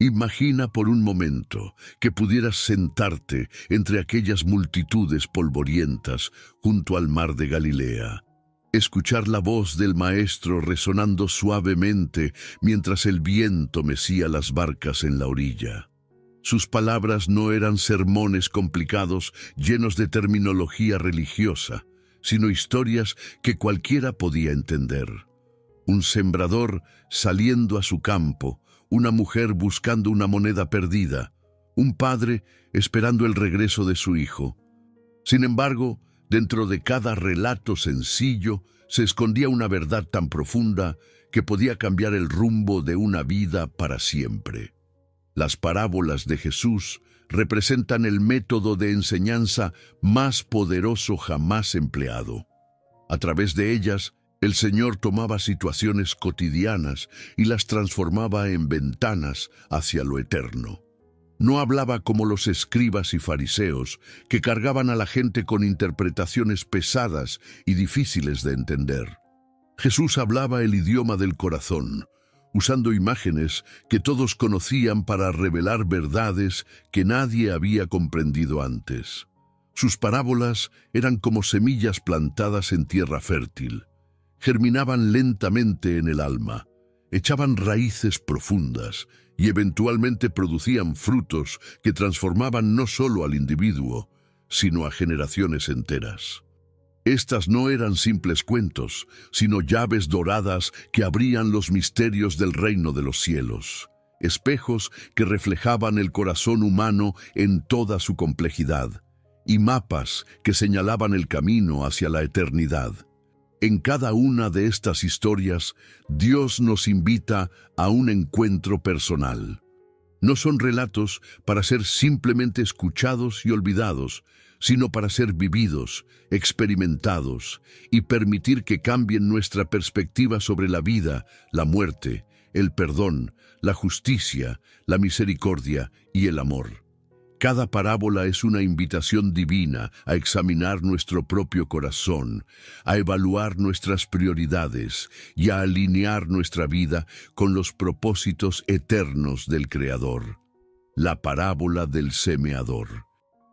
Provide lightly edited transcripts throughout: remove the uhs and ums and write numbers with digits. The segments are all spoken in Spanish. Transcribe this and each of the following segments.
Imagina por un momento que pudieras sentarte entre aquellas multitudes polvorientas junto al mar de Galilea, escuchar la voz del Maestro resonando suavemente mientras el viento mecía las barcas en la orilla. Sus palabras no eran sermones complicados llenos de terminología religiosa, sino historias que cualquiera podía entender. Un sembrador saliendo a su campo, una mujer buscando una moneda perdida, un padre esperando el regreso de su hijo. Sin embargo, dentro de cada relato sencillo se escondía una verdad tan profunda que podía cambiar el rumbo de una vida para siempre. Las parábolas de Jesús representan el método de enseñanza más poderoso jamás empleado. A través de ellas, el Señor tomaba situaciones cotidianas y las transformaba en ventanas hacia lo eterno. No hablaba como los escribas y fariseos, que cargaban a la gente con interpretaciones pesadas y difíciles de entender. Jesús hablaba el idioma del corazón, usando imágenes que todos conocían para revelar verdades que nadie había comprendido antes. Sus parábolas eran como semillas plantadas en tierra fértil. Germinaban lentamente en el alma, echaban raíces profundas y eventualmente producían frutos que transformaban no solo al individuo, sino a generaciones enteras. Estas no eran simples cuentos, sino llaves doradas que abrían los misterios del reino de los cielos, espejos que reflejaban el corazón humano en toda su complejidad, y mapas que señalaban el camino hacia la eternidad. En cada una de estas historias, Dios nos invita a un encuentro personal. No son relatos para ser simplemente escuchados y olvidados, sino para ser vividos, experimentados y permitir que cambien nuestra perspectiva sobre la vida, la muerte, el perdón, la justicia, la misericordia y el amor. Cada parábola es una invitación divina a examinar nuestro propio corazón, a evaluar nuestras prioridades y a alinear nuestra vida con los propósitos eternos del Creador. La parábola del semeador.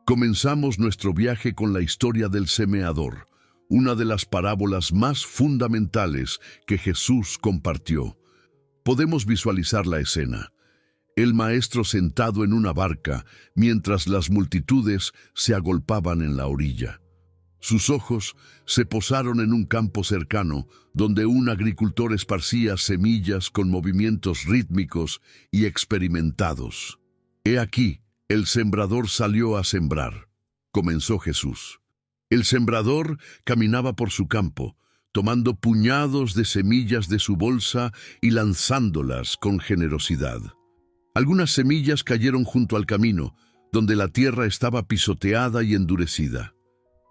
Comenzamos nuestro viaje con la historia del semeador, una de las parábolas más fundamentales que Jesús compartió. Podemos visualizar la escena. El maestro sentado en una barca, mientras las multitudes se agolpaban en la orilla. Sus ojos se posaron en un campo cercano, donde un agricultor esparcía semillas con movimientos rítmicos y experimentados. He aquí, el sembrador salió a sembrar, comenzó Jesús. El sembrador caminaba por su campo, tomando puñados de semillas de su bolsa y lanzándolas con generosidad. Algunas semillas cayeron junto al camino, donde la tierra estaba pisoteada y endurecida.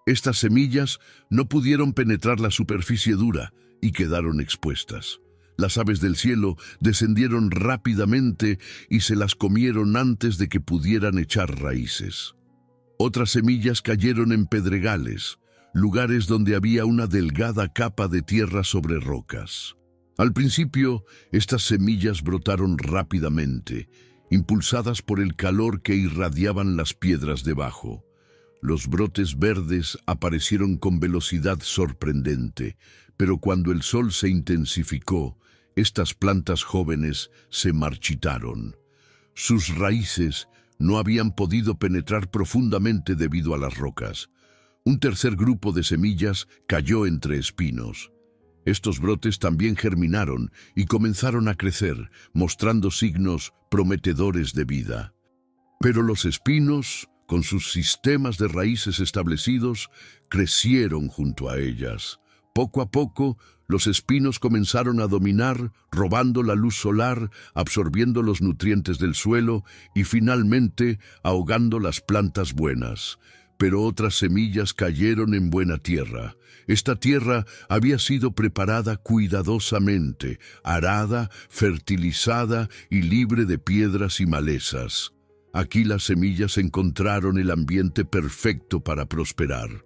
Estas semillas no pudieron penetrar la superficie dura y quedaron expuestas. Las aves del cielo descendieron rápidamente y se las comieron antes de que pudieran echar raíces. Otras semillas cayeron en pedregales, lugares donde había una delgada capa de tierra sobre rocas. Al principio, estas semillas brotaron rápidamente, impulsadas por el calor que irradiaban las piedras debajo. Los brotes verdes aparecieron con velocidad sorprendente, pero cuando el sol se intensificó, estas plantas jóvenes se marchitaron. Sus raíces no habían podido penetrar profundamente debido a las rocas. Un tercer grupo de semillas cayó entre espinos. Estos brotes también germinaron y comenzaron a crecer, mostrando signos prometedores de vida. Pero los espinos, con sus sistemas de raíces establecidos, crecieron junto a ellas. Poco a poco, los espinos comenzaron a dominar, robando la luz solar, absorbiendo los nutrientes del suelo y finalmente ahogando las plantas buenas. Pero otras semillas cayeron en buena tierra. Esta tierra había sido preparada cuidadosamente, arada, fertilizada y libre de piedras y malezas. Aquí las semillas encontraron el ambiente perfecto para prosperar.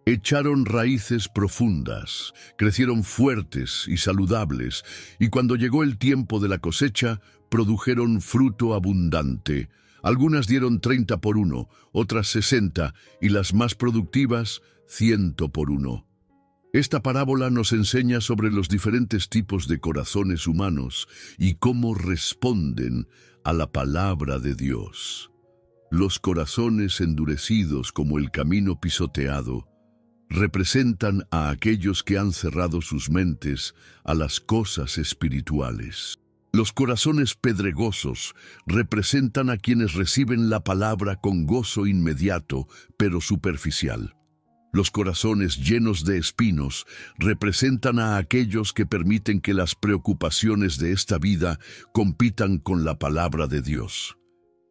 Echaron raíces profundas, crecieron fuertes y saludables, y cuando llegó el tiempo de la cosecha, produjeron fruto abundante. Algunas dieron 30 por uno, otras 60, y las más productivas, 100 por uno. Esta parábola nos enseña sobre los diferentes tipos de corazones humanos y cómo responden a la palabra de Dios. Los corazones endurecidos como el camino pisoteado representan a aquellos que han cerrado sus mentes a las cosas espirituales. Los corazones pedregosos representan a quienes reciben la palabra con gozo inmediato, pero superficial. Los corazones llenos de espinos representan a aquellos que permiten que las preocupaciones de esta vida compitan con la palabra de Dios.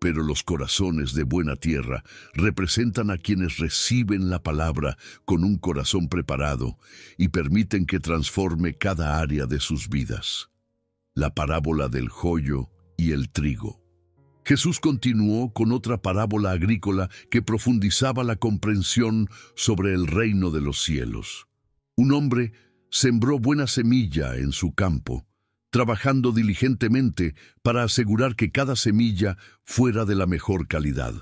Pero los corazones de buena tierra representan a quienes reciben la palabra con un corazón preparado y permiten que transforme cada área de sus vidas. La parábola del joyo y el trigo. Jesús continuó con otra parábola agrícola que profundizaba la comprensión sobre el reino de los cielos. Un hombre sembró buena semilla en su campo, trabajando diligentemente para asegurar que cada semilla fuera de la mejor calidad.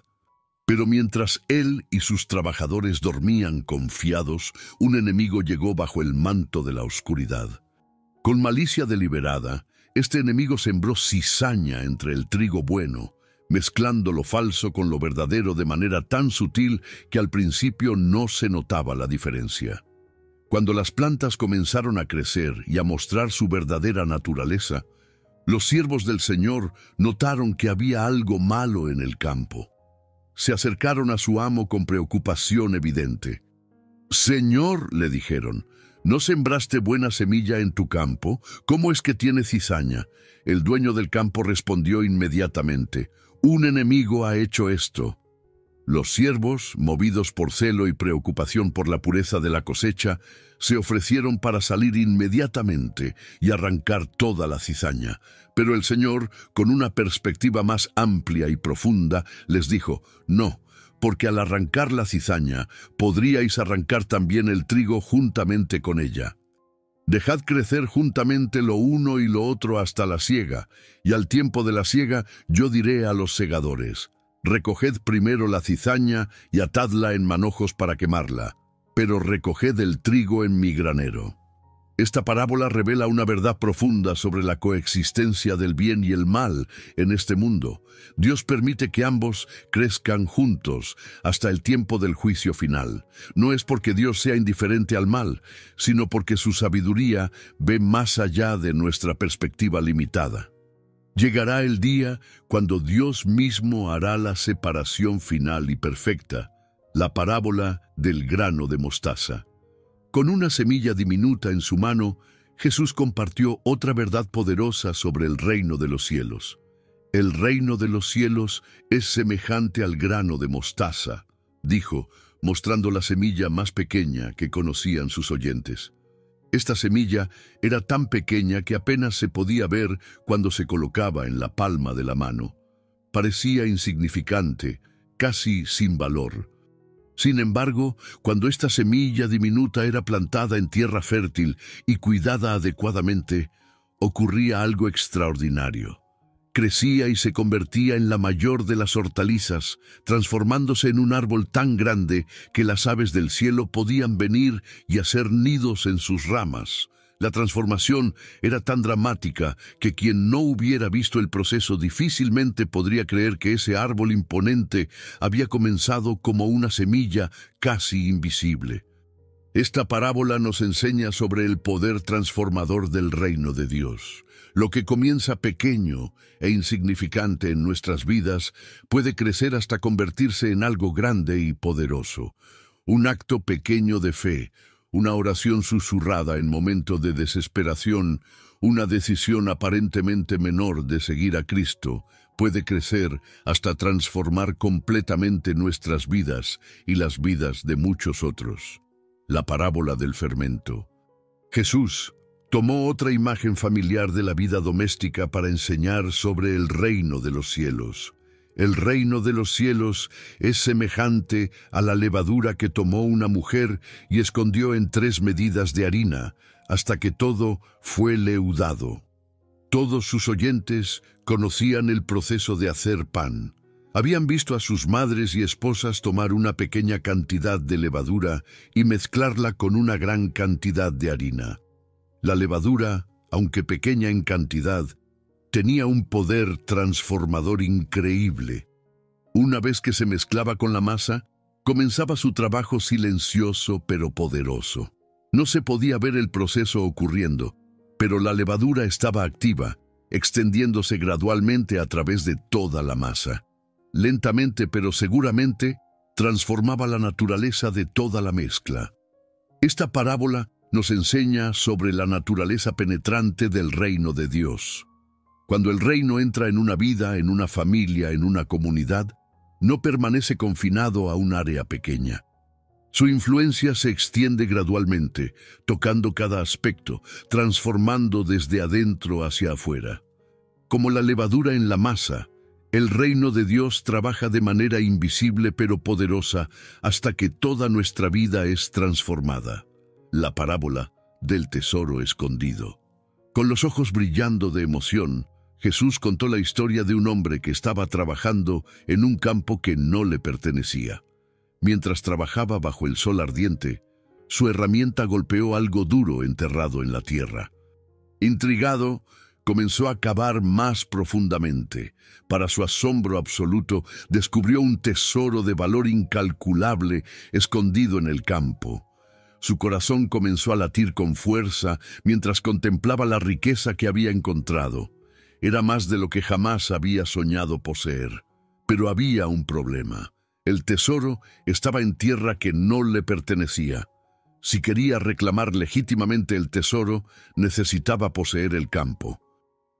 Pero mientras él y sus trabajadores dormían confiados, un enemigo llegó bajo el manto de la oscuridad. Con malicia deliberada, este enemigo sembró cizaña entre el trigo bueno, mezclando lo falso con lo verdadero de manera tan sutil que al principio no se notaba la diferencia. Cuando las plantas comenzaron a crecer y a mostrar su verdadera naturaleza, los siervos del Señor notaron que había algo malo en el campo. Se acercaron a su amo con preocupación evidente. «Señor», le dijeron, ¿no sembraste buena semilla en tu campo? ¿Cómo es que tiene cizaña? El dueño del campo respondió inmediatamente, «Un enemigo ha hecho esto». Los siervos, movidos por celo y preocupación por la pureza de la cosecha, se ofrecieron para salir inmediatamente y arrancar toda la cizaña. Pero el Señor, con una perspectiva más amplia y profunda, les dijo, «No, porque al arrancar la cizaña, podríais arrancar también el trigo juntamente con ella. Dejad crecer juntamente lo uno y lo otro hasta la siega, y al tiempo de la siega yo diré a los segadores, recoged primero la cizaña y atadla en manojos para quemarla, pero recoged el trigo en mi granero». Esta parábola revela una verdad profunda sobre la coexistencia del bien y el mal en este mundo. Dios permite que ambos crezcan juntos hasta el tiempo del juicio final. No es porque Dios sea indiferente al mal, sino porque su sabiduría ve más allá de nuestra perspectiva limitada. Llegará el día cuando Dios mismo hará la separación final y perfecta, la parábola del grano de mostaza. Con una semilla diminuta en su mano, Jesús compartió otra verdad poderosa sobre el reino de los cielos. El reino de los cielos es semejante al grano de mostaza, dijo, mostrando la semilla más pequeña que conocían sus oyentes. Esta semilla era tan pequeña que apenas se podía ver cuando se colocaba en la palma de la mano. Parecía insignificante, casi sin valor. Sin embargo, cuando esta semilla diminuta era plantada en tierra fértil y cuidada adecuadamente, ocurría algo extraordinario. Crecía y se convertía en la mayor de las hortalizas, transformándose en un árbol tan grande que las aves del cielo podían venir y hacer nidos en sus ramas. La transformación era tan dramática que quien no hubiera visto el proceso difícilmente podría creer que ese árbol imponente había comenzado como una semilla casi invisible. Esta parábola nos enseña sobre el poder transformador del reino de Dios. Lo que comienza pequeño e insignificante en nuestras vidas puede crecer hasta convertirse en algo grande y poderoso. Un acto pequeño de fe, una oración susurrada en momento de desesperación, una decisión aparentemente menor de seguir a Cristo, puede crecer hasta transformar completamente nuestras vidas y las vidas de muchos otros. La parábola del fermento. Jesús tomó otra imagen familiar de la vida doméstica para enseñar sobre el reino de los cielos. El reino de los cielos es semejante a la levadura que tomó una mujer y escondió en 3 medidas de harina, hasta que todo fue leudado. Todos sus oyentes conocían el proceso de hacer pan. Habían visto a sus madres y esposas tomar una pequeña cantidad de levadura y mezclarla con una gran cantidad de harina. La levadura, aunque pequeña en cantidad, tenía un poder transformador increíble. Una vez que se mezclaba con la masa, comenzaba su trabajo silencioso pero poderoso. No se podía ver el proceso ocurriendo, pero la levadura estaba activa, extendiéndose gradualmente a través de toda la masa. Lentamente pero seguramente, transformaba la naturaleza de toda la mezcla. Esta parábola nos enseña sobre la naturaleza penetrante del reino de Dios. Cuando el reino entra en una vida, en una familia, en una comunidad, no permanece confinado a un área pequeña. Su influencia se extiende gradualmente, tocando cada aspecto, transformando desde adentro hacia afuera. Como la levadura en la masa, el reino de Dios trabaja de manera invisible pero poderosa hasta que toda nuestra vida es transformada. La parábola del tesoro escondido. Con los ojos brillando de emoción, Jesús contó la historia de un hombre que estaba trabajando en un campo que no le pertenecía. Mientras trabajaba bajo el sol ardiente, su herramienta golpeó algo duro enterrado en la tierra. Intrigado, comenzó a cavar más profundamente. Para su asombro absoluto, descubrió un tesoro de valor incalculable escondido en el campo. Su corazón comenzó a latir con fuerza mientras contemplaba la riqueza que había encontrado. Era más de lo que jamás había soñado poseer. Pero había un problema. El tesoro estaba en tierra que no le pertenecía. Si quería reclamar legítimamente el tesoro, necesitaba poseer el campo.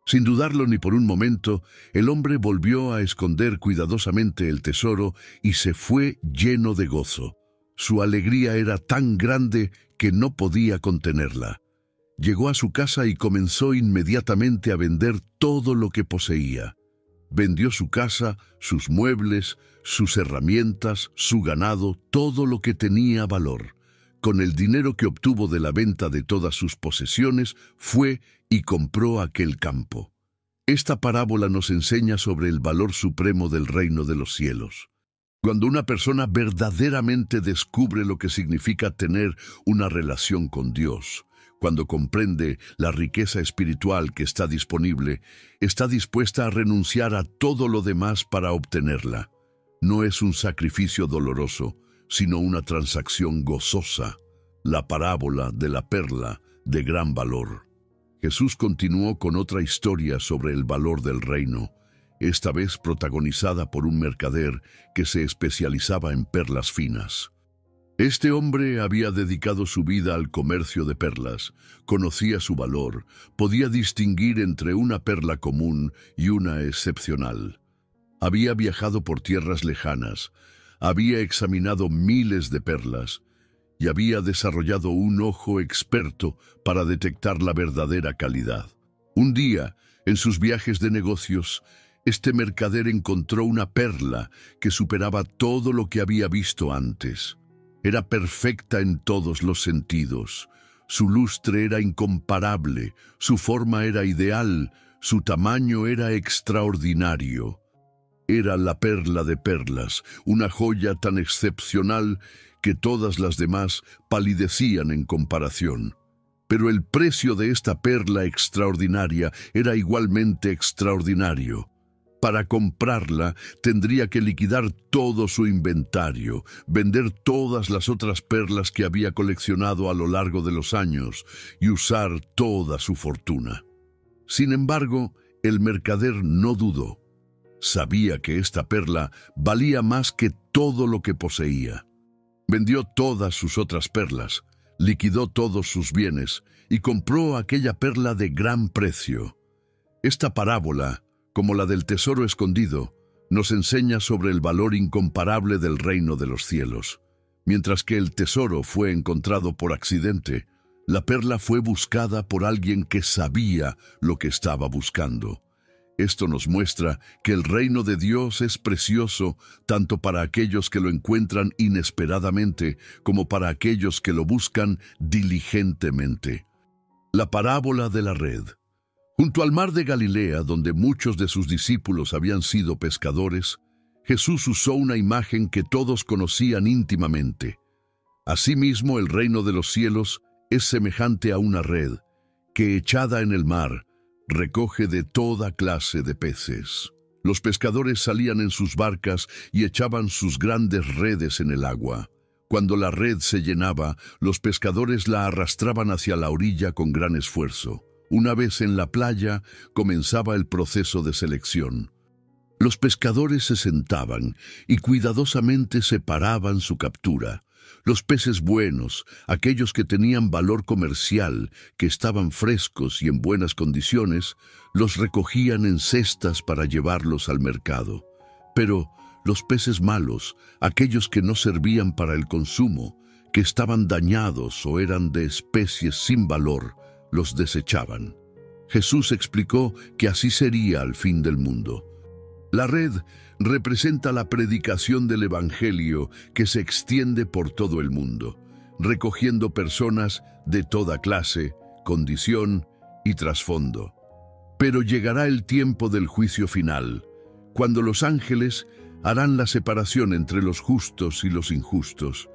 Sin dudarlo ni por un momento, el hombre volvió a esconder cuidadosamente el tesoro y se fue lleno de gozo. Su alegría era tan grande que no podía contenerla. Llegó a su casa y comenzó inmediatamente a vender todo lo que poseía. Vendió su casa, sus muebles, sus herramientas, su ganado, todo lo que tenía valor. Con el dinero que obtuvo de la venta de todas sus posesiones, fue y compró aquel campo. Esta parábola nos enseña sobre el valor supremo del reino de los cielos. Cuando una persona verdaderamente descubre lo que significa tener una relación con Dios, cuando comprende la riqueza espiritual que está disponible, está dispuesta a renunciar a todo lo demás para obtenerla. No es un sacrificio doloroso, sino una transacción gozosa. La parábola de la perla de gran valor. Jesús continuó con otra historia sobre el valor del reino, esta vez protagonizada por un mercader que se especializaba en perlas finas. Este hombre había dedicado su vida al comercio de perlas, conocía su valor, podía distinguir entre una perla común y una excepcional. Había viajado por tierras lejanas, había examinado miles de perlas y había desarrollado un ojo experto para detectar la verdadera calidad. Un día, en sus viajes de negocios, este mercader encontró una perla que superaba todo lo que había visto antes. Era perfecta en todos los sentidos. Su lustre era incomparable, su forma era ideal, su tamaño era extraordinario. Era la perla de perlas, una joya tan excepcional que todas las demás palidecían en comparación. Pero el precio de esta perla extraordinaria era igualmente extraordinario. Para comprarla, tendría que liquidar todo su inventario, vender todas las otras perlas que había coleccionado a lo largo de los años y usar toda su fortuna. Sin embargo, el mercader no dudó. Sabía que esta perla valía más que todo lo que poseía. Vendió todas sus otras perlas, liquidó todos sus bienes y compró aquella perla de gran precio. Esta parábola, como la del tesoro escondido, nos enseña sobre el valor incomparable del reino de los cielos. Mientras que el tesoro fue encontrado por accidente, la perla fue buscada por alguien que sabía lo que estaba buscando. Esto nos muestra que el reino de Dios es precioso tanto para aquellos que lo encuentran inesperadamente como para aquellos que lo buscan diligentemente. La parábola de la red. Junto al mar de Galilea, donde muchos de sus discípulos habían sido pescadores, Jesús usó una imagen que todos conocían íntimamente. Asimismo, el reino de los cielos es semejante a una red que, echada en el mar, recoge de toda clase de peces. Los pescadores salían en sus barcas y echaban sus grandes redes en el agua. Cuando la red se llenaba, los pescadores la arrastraban hacia la orilla con gran esfuerzo. Una vez en la playa, comenzaba el proceso de selección. Los pescadores se sentaban y cuidadosamente separaban su captura. Los peces buenos, aquellos que tenían valor comercial, que estaban frescos y en buenas condiciones, los recogían en cestas para llevarlos al mercado. Pero los peces malos, aquellos que no servían para el consumo, que estaban dañados o eran de especies sin valor, los desechaban. Jesús explicó que así sería al fin del mundo. La red representa la predicación del Evangelio que se extiende por todo el mundo, recogiendo personas de toda clase, condición y trasfondo. Pero llegará el tiempo del juicio final, cuando los ángeles harán la separación entre los justos y los injustos,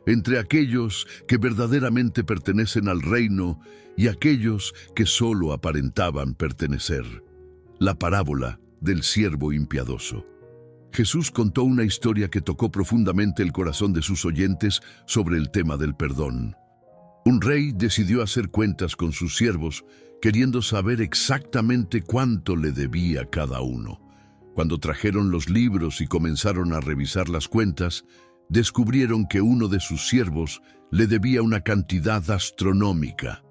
entre aquellos que verdaderamente pertenecen al reino y aquellos que solo aparentaban pertenecer. La parábola del siervo impiadoso. Jesús contó una historia que tocó profundamente el corazón de sus oyentes sobre el tema del perdón. Un rey decidió hacer cuentas con sus siervos, queriendo saber exactamente cuánto le debía cada uno. Cuando trajeron los libros y comenzaron a revisar las cuentas, descubrieron que uno de sus siervos le debía una cantidad astronómica: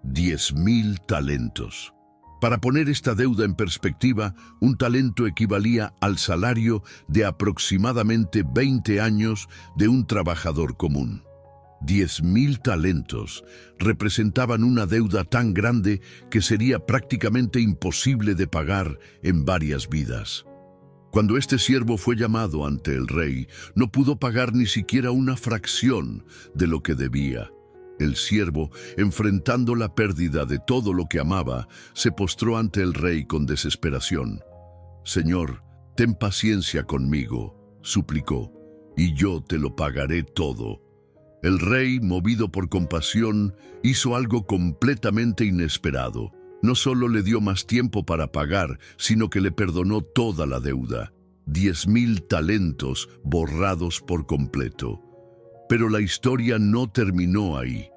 10,000 talentos. Para poner esta deuda en perspectiva, un talento equivalía al salario de aproximadamente 20 años de un trabajador común. 10,000 talentos representaban una deuda tan grande que sería prácticamente imposible de pagar en varias vidas. Cuando este siervo fue llamado ante el rey, no pudo pagar ni siquiera una fracción de lo que debía. El siervo, enfrentando la pérdida de todo lo que amaba, se postró ante el rey con desesperación. «Señor, ten paciencia conmigo», suplicó, «y yo te lo pagaré todo». El rey, movido por compasión, hizo algo completamente inesperado. No solo le dio más tiempo para pagar, sino que le perdonó toda la deuda. 10,000 talentos borrados por completo. Pero la historia no terminó ahí.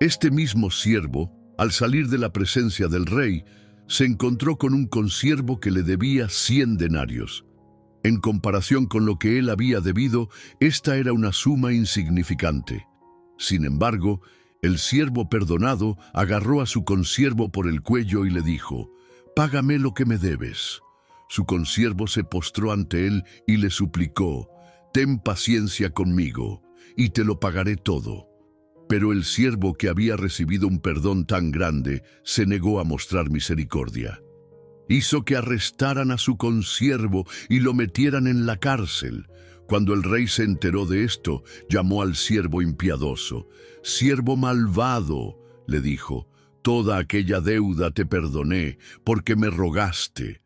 Este mismo siervo, al salir de la presencia del rey, se encontró con un consiervo que le debía 100 denarios. En comparación con lo que él había debido, esta era una suma insignificante. Sin embargo, el siervo perdonado agarró a su consiervo por el cuello y le dijo: «Págame lo que me debes». Su consiervo se postró ante él y le suplicó: «Ten paciencia conmigo, y te lo pagaré todo». Pero el siervo, que había recibido un perdón tan grande, se negó a mostrar misericordia. Hizo que arrestaran a su consiervo y lo metieran en la cárcel. Cuando el rey se enteró de esto, llamó al siervo impiadoso. «Siervo malvado», le dijo, «toda aquella deuda te perdoné porque me rogaste.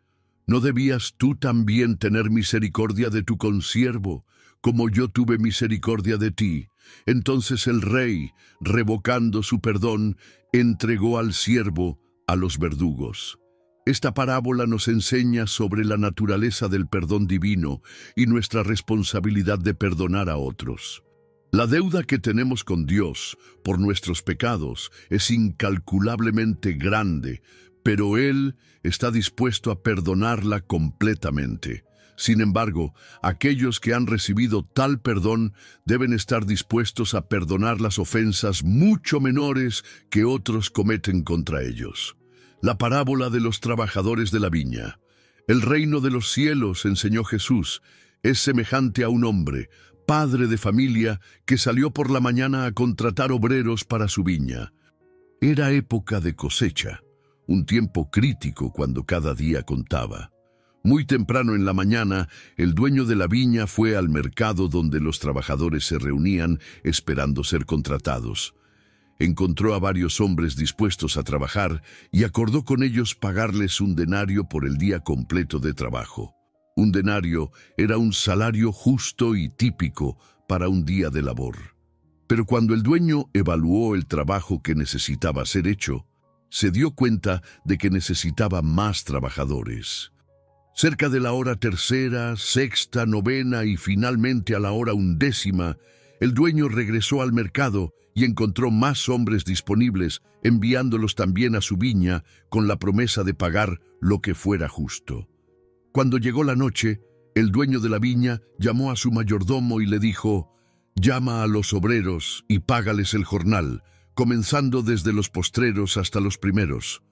¿No debías tú también tener misericordia de tu consiervo, como yo tuve misericordia de ti?» Entonces el rey, revocando su perdón, entregó al siervo a los verdugos. Esta parábola nos enseña sobre la naturaleza del perdón divino y nuestra responsabilidad de perdonar a otros. La deuda que tenemos con Dios por nuestros pecados es incalculablemente grande, pero Él está dispuesto a perdonarla completamente. Sin embargo, aquellos que han recibido tal perdón deben estar dispuestos a perdonar las ofensas mucho menores que otros cometen contra ellos. La parábola de los trabajadores de la viña. El reino de los cielos, enseñó Jesús, es semejante a un hombre, padre de familia, que salió por la mañana a contratar obreros para su viña. Era época de cosecha. un tiempo crítico cuando cada día contaba. Muy temprano en la mañana, el dueño de la viña fue al mercado donde los trabajadores se reunían esperando ser contratados. Encontró a varios hombres dispuestos a trabajar y acordó con ellos pagarles un denario por el día completo de trabajo. Un denario era un salario justo y típico para un día de labor. Pero cuando el dueño evaluó el trabajo que necesitaba ser hecho, se dio cuenta de que necesitaba más trabajadores. Cerca de la hora tercera, sexta, novena y finalmente a la hora 11, el dueño regresó al mercado y encontró más hombres disponibles, enviándolos también a su viña con la promesa de pagar lo que fuera justo. Cuando llegó la noche, el dueño de la viña llamó a su mayordomo y le dijo: «Llama a los obreros y págales el jornal, comenzando desde los postreros hasta los primeros».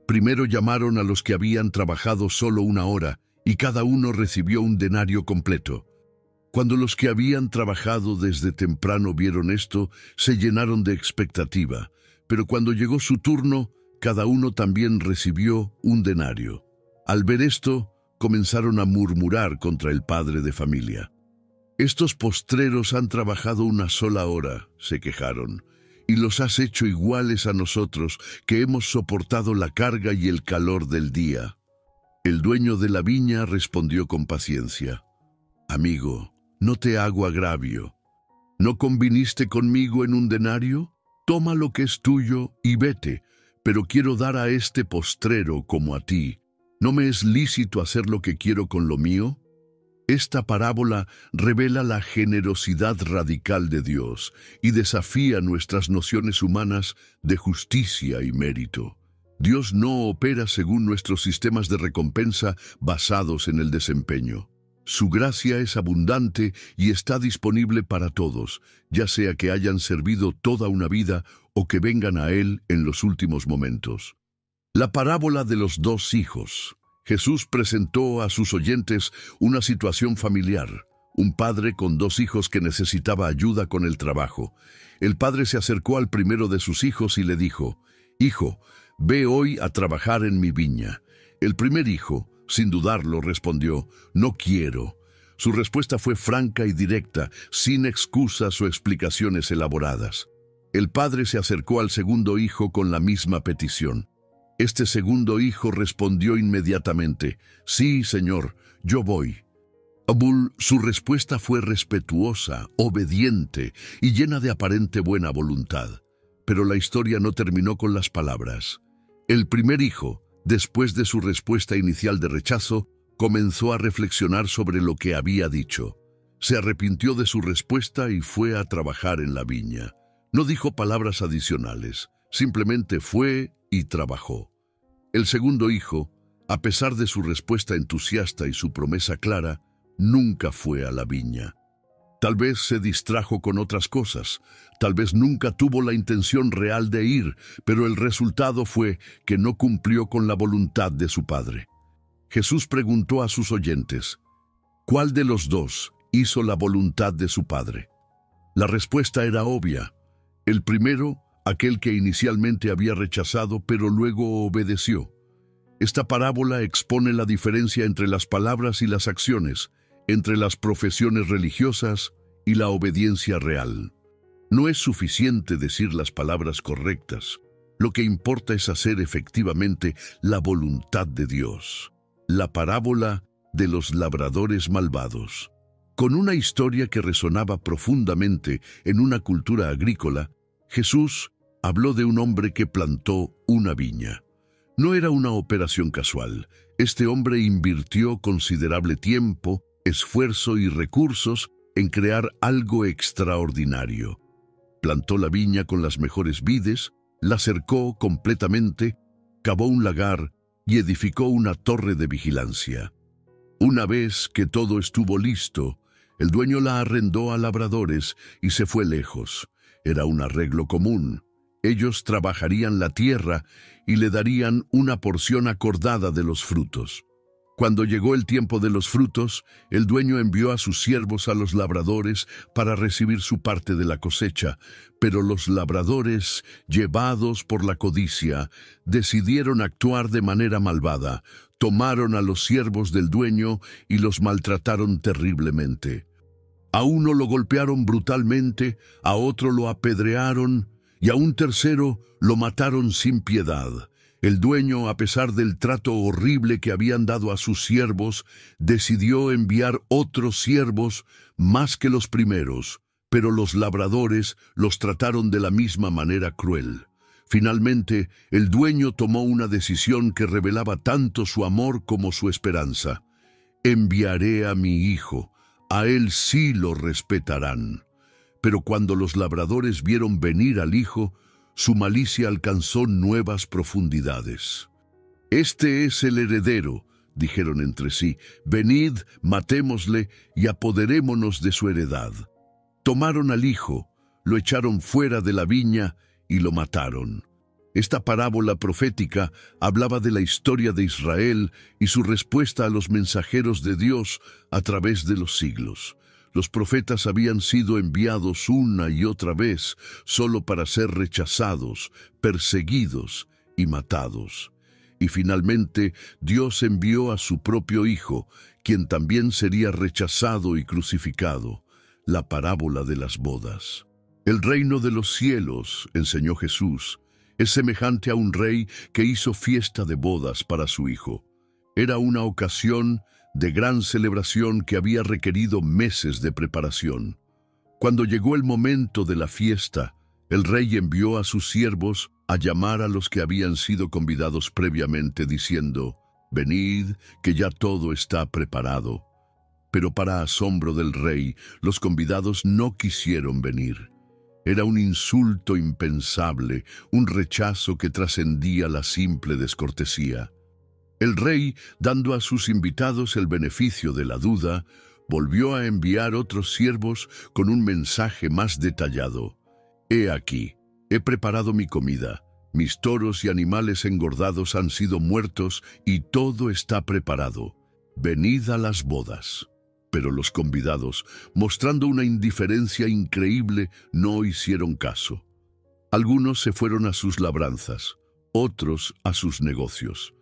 Primero llamaron a los que habían trabajado solo 1 hora, y cada uno recibió un denario completo. Cuando los que habían trabajado desde temprano vieron esto, se llenaron de expectativa, pero cuando llegó su turno, cada uno también recibió un denario. Al ver esto, comenzaron a murmurar contra el padre de familia. «Estos postreros han trabajado 1 sola hora», se quejaron, «y los has hecho iguales a nosotros, que hemos soportado la carga y el calor del día». El dueño de la viña respondió con paciencia: «Amigo, no te hago agravio. ¿No conviniste conmigo en un denario? Toma lo que es tuyo y vete, pero quiero dar a este postrero como a ti. ¿No me es lícito hacer lo que quiero con lo mío?». Esta parábola revela la generosidad radical de Dios y desafía nuestras nociones humanas de justicia y mérito. Dios no opera según nuestros sistemas de recompensa basados en el desempeño. Su gracia es abundante y está disponible para todos, ya sea que hayan servido toda una vida o que vengan a Él en los últimos momentos. La parábola de los 2 hijos. Jesús presentó a sus oyentes una situación familiar. Un padre con 2 hijos que necesitaba ayuda con el trabajo. El padre se acercó al primero de sus hijos y le dijo: «Hijo, ve hoy a trabajar en mi viña». El primer hijo, sin dudarlo, respondió: «No quiero». Su respuesta fue franca y directa, sin excusas o explicaciones elaboradas. El padre se acercó al segundo hijo con la misma petición. Este segundo hijo respondió inmediatamente: «Sí, señor, yo voy». Su respuesta fue respetuosa, obediente y llena de aparente buena voluntad. Pero la historia no terminó con las palabras. El primer hijo, después de su respuesta inicial de rechazo, comenzó a reflexionar sobre lo que había dicho. Se arrepintió de su respuesta y fue a trabajar en la viña. No dijo palabras adicionales, simplemente fue y trabajó. El segundo hijo, a pesar de su respuesta entusiasta y su promesa clara, nunca fue a la viña. Tal vez se distrajo con otras cosas, tal vez nunca tuvo la intención real de ir, pero el resultado fue que no cumplió con la voluntad de su padre. Jesús preguntó a sus oyentes: ¿cuál de los 2 hizo la voluntad de su padre? La respuesta era obvia. El primero, aquel que inicialmente había rechazado, pero luego obedeció. Esta parábola expone la diferencia entre las palabras y las acciones, entre las profesiones religiosas y la obediencia real. No es suficiente decir las palabras correctas. Lo que importa es hacer efectivamente la voluntad de Dios. La parábola de los labradores malvados. Con una historia que resonaba profundamente en una cultura agrícola, Jesús habló de un hombre que plantó una viña. No era una operación casual. Este hombre invirtió considerable tiempo, esfuerzo y recursos en crear algo extraordinario. Plantó la viña con las mejores vides, la cercó completamente, cavó un lagar y edificó una torre de vigilancia. Una vez que todo estuvo listo, el dueño la arrendó a labradores y se fue lejos. Era un arreglo común. Ellos trabajarían la tierra y le darían una porción acordada de los frutos. Cuando llegó el tiempo de los frutos, el dueño envió a sus siervos a los labradores para recibir su parte de la cosecha, pero los labradores, llevados por la codicia, decidieron actuar de manera malvada, tomaron a los siervos del dueño y los maltrataron terriblemente. A uno lo golpearon brutalmente, a otro lo apedrearon y a un tercero lo mataron sin piedad. El dueño, a pesar del trato horrible que habían dado a sus siervos, decidió enviar otros siervos más que los primeros, pero los labradores los trataron de la misma manera cruel. Finalmente, el dueño tomó una decisión que revelaba tanto su amor como su esperanza. Enviaré a mi hijo, a él sí lo respetarán. Pero cuando los labradores vieron venir al hijo, su malicia alcanzó nuevas profundidades. «Este es el heredero», dijeron entre sí, «venid, matémosle y apoderémonos de su heredad». Tomaron al hijo, lo echaron fuera de la viña y lo mataron. Esta parábola profética hablaba de la historia de Israel y su respuesta a los mensajeros de Dios a través de los siglos. Los profetas habían sido enviados una y otra vez solo para ser rechazados, perseguidos y matados. Y finalmente Dios envió a su propio Hijo, quien también sería rechazado y crucificado. La parábola de las bodas. El reino de los cielos, enseñó Jesús, es semejante a un rey que hizo fiesta de bodas para su hijo. Era una ocasión de gran celebración que había requerido meses de preparación. Cuando llegó el momento de la fiesta, el rey envió a sus siervos a llamar a los que habían sido convidados previamente, diciendo: «Venid, que ya todo está preparado». Pero para asombro del rey, los convidados no quisieron venir. Era un insulto impensable, un rechazo que trascendía la simple descortesía. El rey, dando a sus invitados el beneficio de la duda, volvió a enviar otros siervos con un mensaje más detallado. «He aquí, he preparado mi comida, mis toros y animales engordados han sido muertos y todo está preparado. Venid a las bodas». Pero los convidados, mostrando una indiferencia increíble, no hicieron caso. Algunos se fueron a sus labranzas, otros a sus negocios.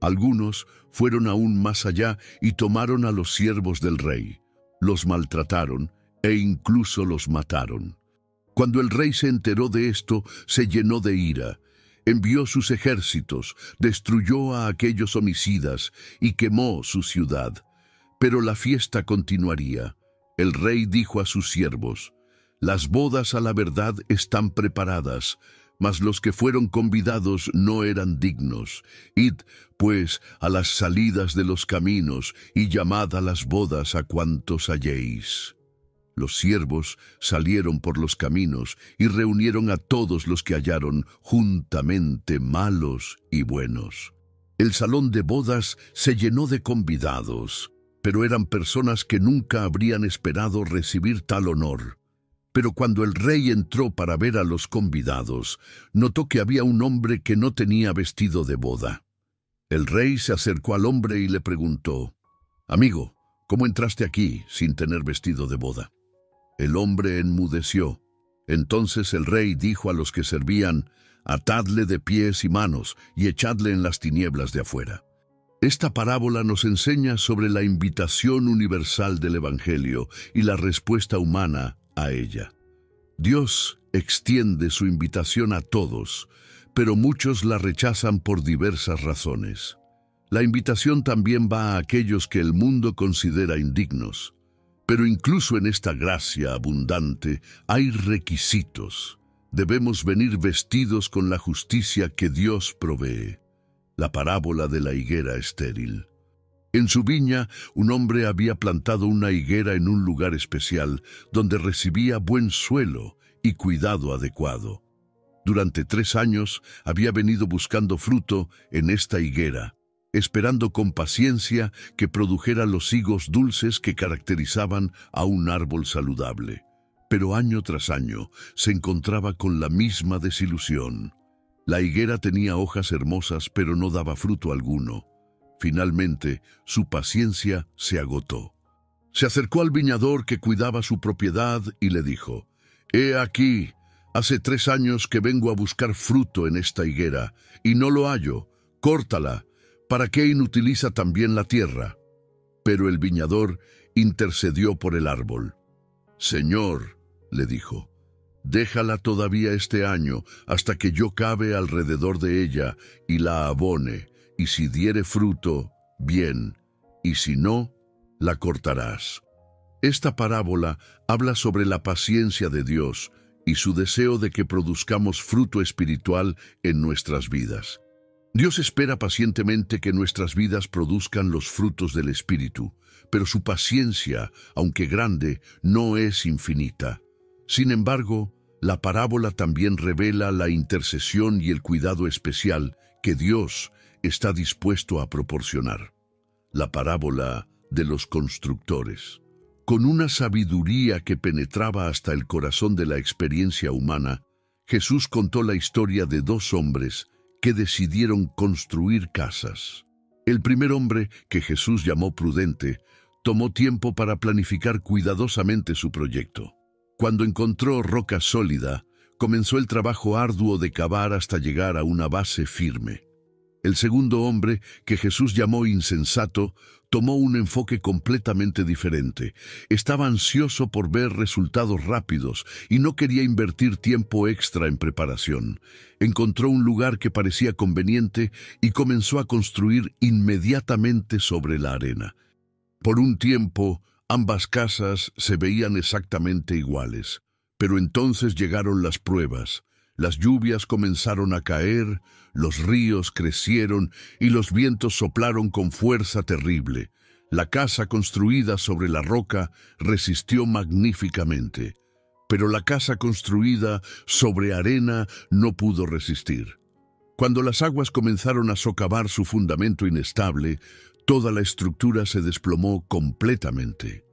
Algunos fueron aún más allá y tomaron a los siervos del rey. Los maltrataron e incluso los mataron. Cuando el rey se enteró de esto, se llenó de ira. Envió sus ejércitos, destruyó a aquellos homicidas y quemó su ciudad. Pero la fiesta continuaría. El rey dijo a sus siervos: «Las bodas a la verdad están preparadas, mas los que fueron convidados no eran dignos. Id, pues, a las salidas de los caminos y llamad a las bodas a cuantos halléis». Los siervos salieron por los caminos y reunieron a todos los que hallaron, juntamente malos y buenos. El salón de bodas se llenó de convidados, pero eran personas que nunca habrían esperado recibir tal honor. Pero cuando el rey entró para ver a los convidados, notó que había un hombre que no tenía vestido de boda. El rey se acercó al hombre y le preguntó: «Amigo, ¿cómo entraste aquí sin tener vestido de boda?». El hombre enmudeció. Entonces el rey dijo a los que servían: «Atadle de pies y manos y echadle en las tinieblas de afuera». Esta parábola nos enseña sobre la invitación universal del Evangelio y la respuesta humana a ella. Dios extiende su invitación a todos, pero muchos la rechazan por diversas razones. La invitación también va a aquellos que el mundo considera indignos. Pero incluso en esta gracia abundante hay requisitos. Debemos venir vestidos con la justicia que Dios provee. La parábola de la higuera estéril. En su viña, un hombre había plantado una higuera en un lugar especial, donde recibía buen suelo y cuidado adecuado. Durante 3 años había venido buscando fruto en esta higuera, esperando con paciencia que produjera los higos dulces que caracterizaban a un árbol saludable. Pero año tras año se encontraba con la misma desilusión. La higuera tenía hojas hermosas, pero no daba fruto alguno. Finalmente, su paciencia se agotó. Se acercó al viñador que cuidaba su propiedad y le dijo: «He aquí, hace 3 años que vengo a buscar fruto en esta higuera, y no lo hallo. Córtala. ¿Para qué inutiliza también la tierra?». Pero el viñador intercedió por el árbol. «Señor», le dijo, «déjala todavía este año, hasta que yo cabe alrededor de ella y la abone, y si diere fruto, bien, y si no, la cortarás». Esta parábola habla sobre la paciencia de Dios y su deseo de que produzcamos fruto espiritual en nuestras vidas. Dios espera pacientemente que nuestras vidas produzcan los frutos del Espíritu, pero su paciencia, aunque grande, no es infinita. Sin embargo, la parábola también revela la intercesión y el cuidado especial que Dios está dispuesto a proporcionar. La parábola de los constructores. Con una sabiduría que penetraba hasta el corazón de la experiencia humana, Jesús contó la historia de 2 hombres que decidieron construir casas. El primer hombre, que Jesús llamó prudente, tomó tiempo para planificar cuidadosamente su proyecto. Cuando encontró roca sólida, comenzó el trabajo arduo de cavar hasta llegar a una base firme. El segundo hombre, que Jesús llamó insensato, tomó un enfoque completamente diferente. Estaba ansioso por ver resultados rápidos y no quería invertir tiempo extra en preparación. Encontró un lugar que parecía conveniente y comenzó a construir inmediatamente sobre la arena. Por un tiempo, ambas casas se veían exactamente iguales, pero entonces llegaron las pruebas. Las lluvias comenzaron a caer, los ríos crecieron y los vientos soplaron con fuerza terrible. La casa construida sobre la roca resistió magníficamente, pero la casa construida sobre arena no pudo resistir. Cuando las aguas comenzaron a socavar su fundamento inestable, toda la estructura se desplomó completamente.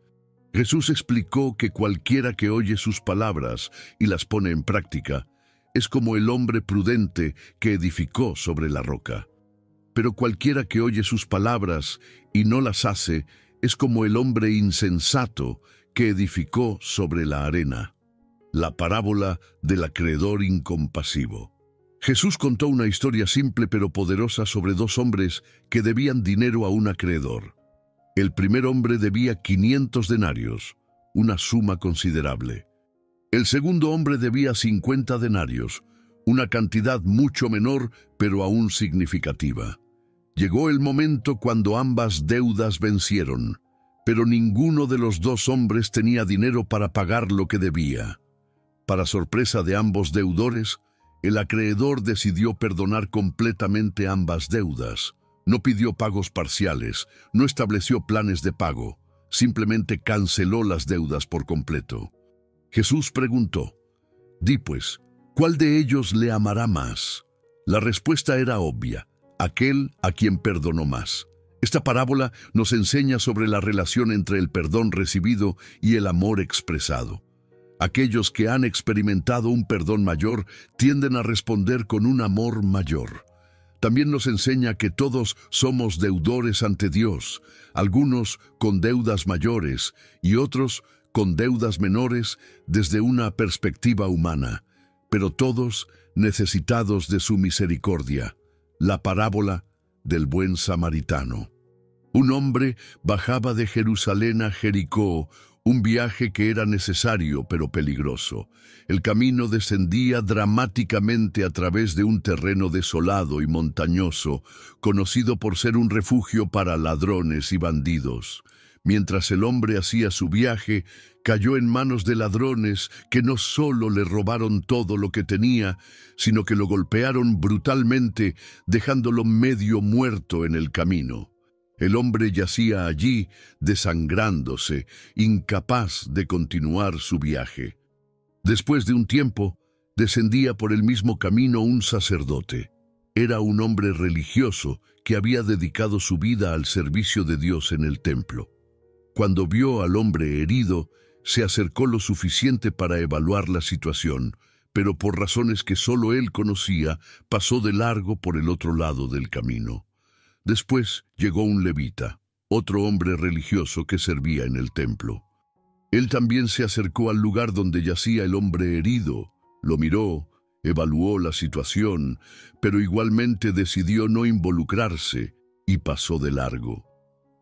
Jesús explicó que cualquiera que oye sus palabras y las pone en práctica es como el hombre prudente que edificó sobre la roca. Pero cualquiera que oye sus palabras y no las hace es como el hombre insensato que edificó sobre la arena. La parábola del acreedor incompasivo. Jesús contó una historia simple pero poderosa sobre 2 hombres que debían dinero a un acreedor. El primer hombre debía 500 denarios, una suma considerable. El segundo hombre debía 50 denarios, una cantidad mucho menor, pero aún significativa. Llegó el momento cuando ambas deudas vencieron, pero ninguno de los 2 hombres tenía dinero para pagar lo que debía. Para sorpresa de ambos deudores, el acreedor decidió perdonar completamente ambas deudas. No pidió pagos parciales, no estableció planes de pago, simplemente canceló las deudas por completo. Jesús preguntó: «Di pues, ¿cuál de ellos le amará más?». La respuesta era obvia: aquel a quien perdonó más. Esta parábola nos enseña sobre la relación entre el perdón recibido y el amor expresado. Aquellos que han experimentado un perdón mayor tienden a responder con un amor mayor. También nos enseña que todos somos deudores ante Dios, algunos con deudas mayores y otros con deudas menores desde una perspectiva humana, pero todos necesitados de su misericordia. La parábola del buen samaritano. Un hombre bajaba de Jerusalén a Jericó, un viaje que era necesario pero peligroso. El camino descendía dramáticamente a través de un terreno desolado y montañoso, conocido por ser un refugio para ladrones y bandidos. Mientras el hombre hacía su viaje, cayó en manos de ladrones que no solo le robaron todo lo que tenía, sino que lo golpearon brutalmente, dejándolo medio muerto en el camino. El hombre yacía allí, desangrándose, incapaz de continuar su viaje. Después de un tiempo, descendía por el mismo camino un sacerdote. Era un hombre religioso que había dedicado su vida al servicio de Dios en el templo. Cuando vio al hombre herido, se acercó lo suficiente para evaluar la situación, pero por razones que solo él conocía, pasó de largo por el otro lado del camino. Después llegó un levita, otro hombre religioso que servía en el templo. Él también se acercó al lugar donde yacía el hombre herido, lo miró, evaluó la situación, pero igualmente decidió no involucrarse y pasó de largo.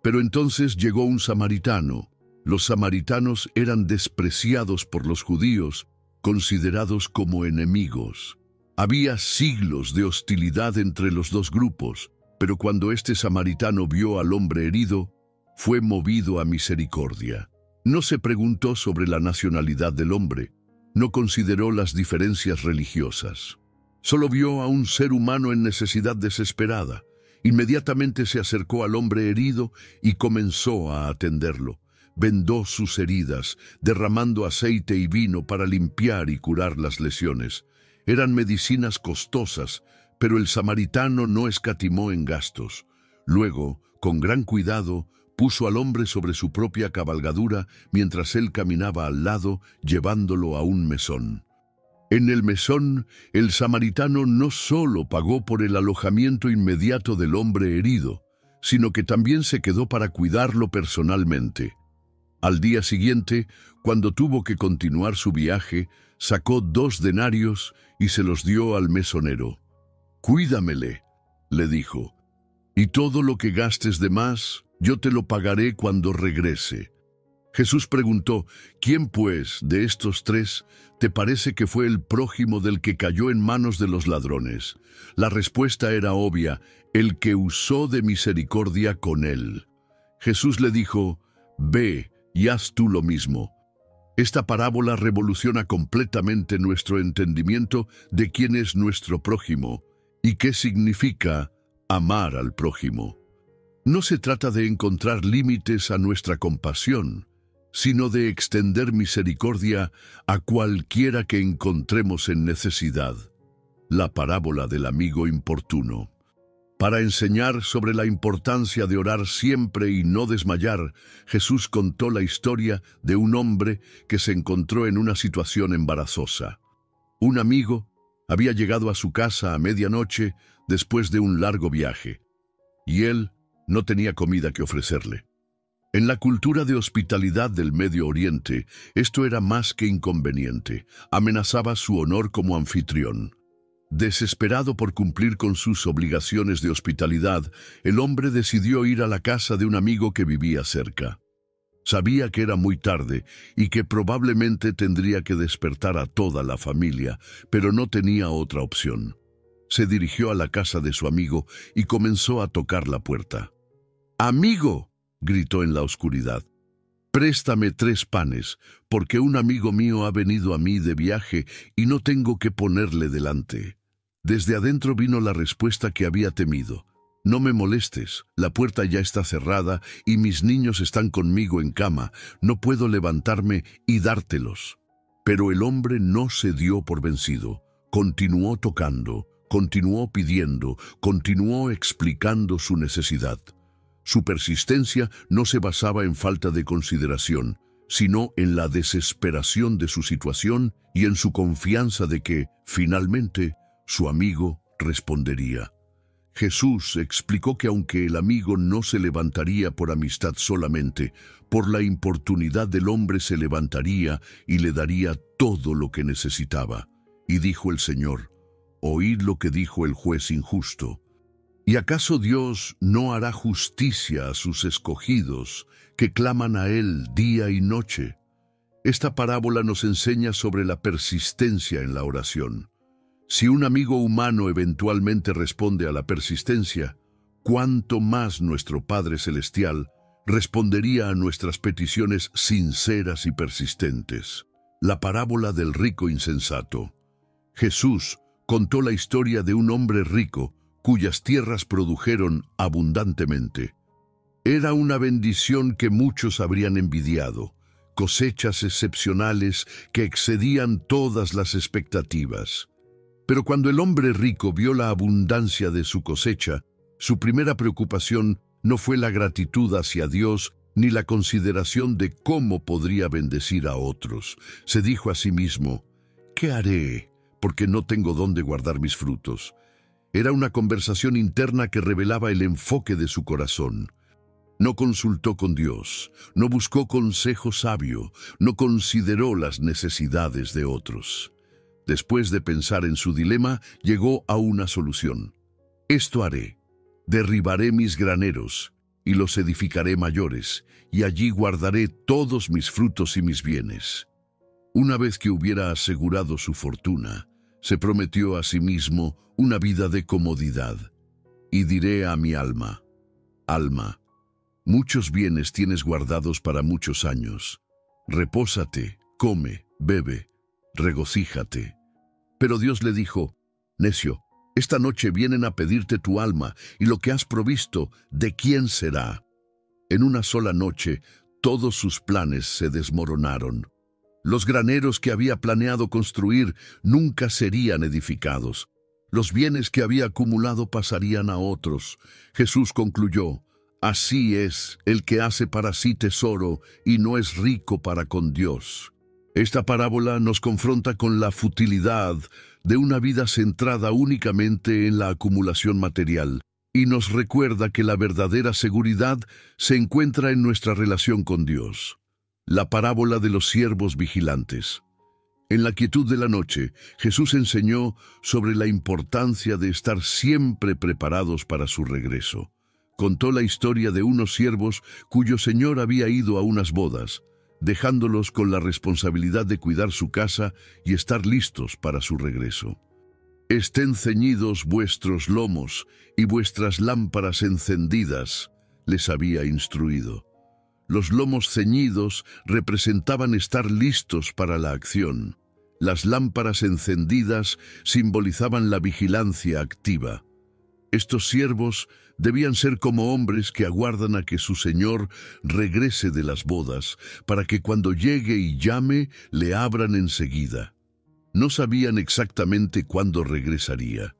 Pero entonces llegó un samaritano. Los samaritanos eran despreciados por los judíos, considerados como enemigos. Había siglos de hostilidad entre los dos grupos, pero cuando este samaritano vio al hombre herido, fue movido a misericordia. No se preguntó sobre la nacionalidad del hombre, no consideró las diferencias religiosas. Solo vio a un ser humano en necesidad desesperada. Inmediatamente se acercó al hombre herido y comenzó a atenderlo. Vendó sus heridas, derramando aceite y vino para limpiar y curar las lesiones. Eran medicinas costosas, pero el samaritano no escatimó en gastos. Luego, con gran cuidado, puso al hombre sobre su propia cabalgadura mientras él caminaba al lado, llevándolo a un mesón. En el mesón, el samaritano no solo pagó por el alojamiento inmediato del hombre herido, sino que también se quedó para cuidarlo personalmente. Al día siguiente, cuando tuvo que continuar su viaje, sacó 2 denarios y se los dio al mesonero. «Cuídamele», le dijo, «y todo lo que gastes de más, yo te lo pagaré cuando regrese». Jesús preguntó, «¿Quién, pues, de estos 3 te parece que fue el prójimo del que cayó en manos de los ladrones?» La respuesta era obvia, el que usó de misericordia con él. Jesús le dijo, «Ve y haz tú lo mismo». Esta parábola revoluciona completamente nuestro entendimiento de quién es nuestro prójimo y qué significa amar al prójimo. No se trata de encontrar límites a nuestra compasión, sino de extender misericordia a cualquiera que encontremos en necesidad. La parábola del amigo importuno. Para enseñar sobre la importancia de orar siempre y no desmayar, Jesús contó la historia de un hombre que se encontró en una situación embarazosa. Un amigo había llegado a su casa a medianoche después de un largo viaje, y él no tenía comida que ofrecerle. En la cultura de hospitalidad del Medio Oriente, esto era más que inconveniente, amenazaba su honor como anfitrión. Desesperado por cumplir con sus obligaciones de hospitalidad, el hombre decidió ir a la casa de un amigo que vivía cerca. Sabía que era muy tarde y que probablemente tendría que despertar a toda la familia, pero no tenía otra opción. Se dirigió a la casa de su amigo y comenzó a tocar la puerta. «¡Amigo!», gritó en la oscuridad. «Préstame 3 panes, porque un amigo mío ha venido a mí de viaje y no tengo que ponerle delante». Desde adentro vino la respuesta que había temido. «No me molestes, la puerta ya está cerrada y mis niños están conmigo en cama, no puedo levantarme y dártelos». Pero el hombre no se dio por vencido, continuó tocando, continuó pidiendo, continuó explicando su necesidad. Su persistencia no se basaba en falta de consideración, sino en la desesperación de su situación y en su confianza de que, finalmente, su amigo respondería. Jesús explicó que aunque el amigo no se levantaría por amistad solamente, por la importunidad del hombre se levantaría y le daría todo lo que necesitaba. Y dijo el Señor, «Oíd lo que dijo el juez injusto. ¿Y acaso Dios no hará justicia a sus escogidos, que claman a Él día y noche?» Esta parábola nos enseña sobre la persistencia en la oración. Si un amigo humano eventualmente responde a la persistencia, ¿cuánto más nuestro Padre Celestial respondería a nuestras peticiones sinceras y persistentes? La parábola del rico insensato. Jesús contó la historia de un hombre rico cuyas tierras produjeron abundantemente. Era una bendición que muchos habrían envidiado, cosechas excepcionales que excedían todas las expectativas. Pero cuando el hombre rico vio la abundancia de su cosecha, su primera preocupación no fue la gratitud hacia Dios ni la consideración de cómo podría bendecir a otros. Se dijo a sí mismo, «¿Qué haré? Porque no tengo dónde guardar mis frutos». Era una conversación interna que revelaba el enfoque de su corazón. No consultó con Dios, no buscó consejo sabio, no consideró las necesidades de otros. Después de pensar en su dilema, llegó a una solución. Esto haré. Derribaré mis graneros y los edificaré mayores, y allí guardaré todos mis frutos y mis bienes. Una vez que hubiera asegurado su fortuna, se prometió a sí mismo una vida de comodidad. Y diré a mi alma, alma, muchos bienes tienes guardados para muchos años. Repósate, come, bebe, regocíjate. Pero Dios le dijo, necio, esta noche vienen a pedirte tu alma, y lo que has provisto, ¿de quién será? En una sola noche, todos sus planes se desmoronaron. Los graneros que había planeado construir nunca serían edificados. Los bienes que había acumulado pasarían a otros. Jesús concluyó, así es el que hace para sí tesoro y no es rico para con Dios. Esta parábola nos confronta con la futilidad de una vida centrada únicamente en la acumulación material y nos recuerda que la verdadera seguridad se encuentra en nuestra relación con Dios. La parábola de los siervos vigilantes. En la quietud de la noche, Jesús enseñó sobre la importancia de estar siempre preparados para su regreso. Contó la historia de unos siervos cuyo señor había ido a unas bodas, dejándolos con la responsabilidad de cuidar su casa y estar listos para su regreso. Estén ceñidos vuestros lomos y vuestras lámparas encendidas, les había instruido. Los lomos ceñidos representaban estar listos para la acción. Las lámparas encendidas simbolizaban la vigilancia activa. Estos siervos debían ser como hombres que aguardan a que su señor regrese de las bodas, para que cuando llegue y llame, le abran enseguida. No sabían exactamente cuándo regresaría.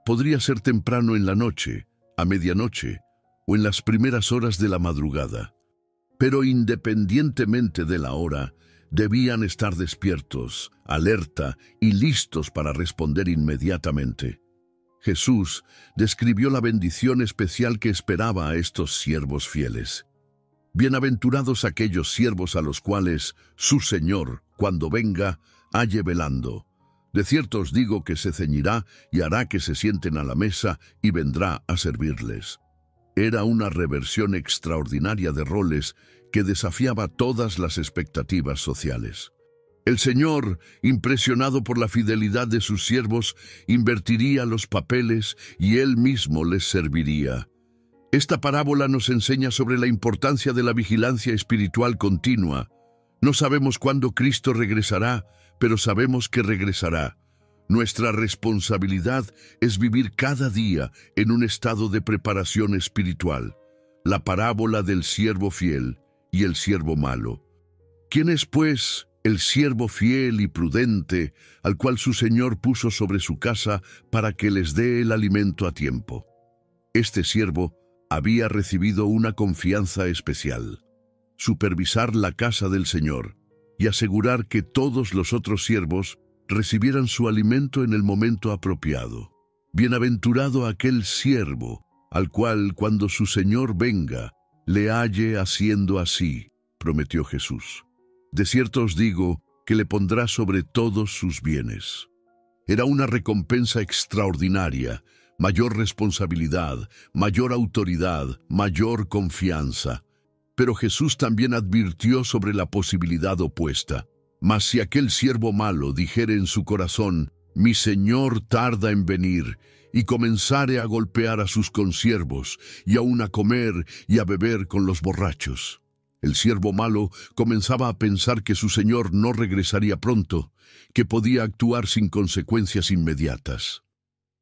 Podría ser temprano en la noche, a medianoche, o en las primeras horas de la madrugada. Pero independientemente de la hora, debían estar despiertos, alerta y listos para responder inmediatamente. Jesús describió la bendición especial que esperaba a estos siervos fieles. Bienaventurados aquellos siervos a los cuales su Señor, cuando venga, halle velando. De cierto os digo que se ceñirá y hará que se sienten a la mesa y vendrá a servirles. Era una reversión extraordinaria de roles que desafiaba todas las expectativas sociales. El Señor, impresionado por la fidelidad de sus siervos, invertiría los papeles y Él mismo les serviría. Esta parábola nos enseña sobre la importancia de la vigilancia espiritual continua. No sabemos cuándo Cristo regresará, pero sabemos que regresará. Nuestra responsabilidad es vivir cada día en un estado de preparación espiritual. La parábola del siervo fiel y el siervo malo. ¿Quién es, pues, el siervo fiel y prudente al cual su señor puso sobre su casa para que les dé el alimento a tiempo? Este siervo había recibido una confianza especial: supervisar la casa del Señor y asegurar que todos los otros siervos recibieran su alimento en el momento apropiado. Bienaventurado aquel siervo al cual, cuando su señor venga, le halle haciendo así, prometió Jesús. De cierto os digo que le pondrá sobre todos sus bienes. Era una recompensa extraordinaria, mayor responsabilidad, mayor autoridad, mayor confianza. Pero Jesús también advirtió sobre la posibilidad opuesta. Mas si aquel siervo malo dijere en su corazón, mi señor tarda en venir, y comenzare a golpear a sus consiervos, y aun a comer y a beber con los borrachos. El siervo malo comenzaba a pensar que su señor no regresaría pronto, que podía actuar sin consecuencias inmediatas.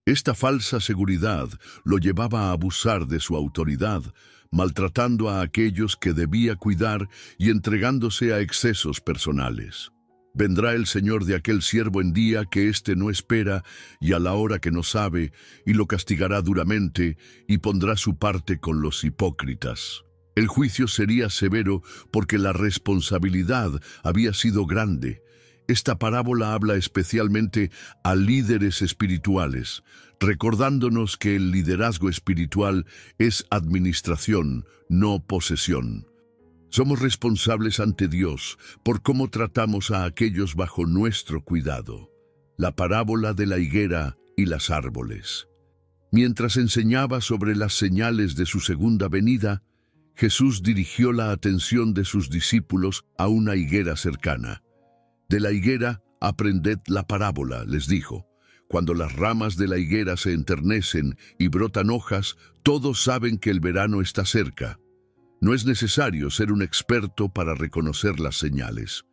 Esta falsa seguridad lo llevaba a abusar de su autoridad, maltratando a aquellos que debía cuidar y entregándose a excesos personales. Vendrá el Señor de aquel siervo en día que éste no espera y a la hora que no sabe, y lo castigará duramente y pondrá su parte con los hipócritas. El juicio sería severo porque la responsabilidad había sido grande. Esta parábola habla especialmente a líderes espirituales, recordándonos que el liderazgo espiritual es administración, no posesión. Somos responsables ante Dios por cómo tratamos a aquellos bajo nuestro cuidado. La parábola de la higuera y las árboles. Mientras enseñaba sobre las señales de su segunda venida, Jesús dirigió la atención de sus discípulos a una higuera cercana. De la higuera aprended la parábola, les dijo. Cuando las ramas de la higuera se enternecen y brotan hojas, todos saben que el verano está cerca. No es necesario ser un experto para reconocer las señales.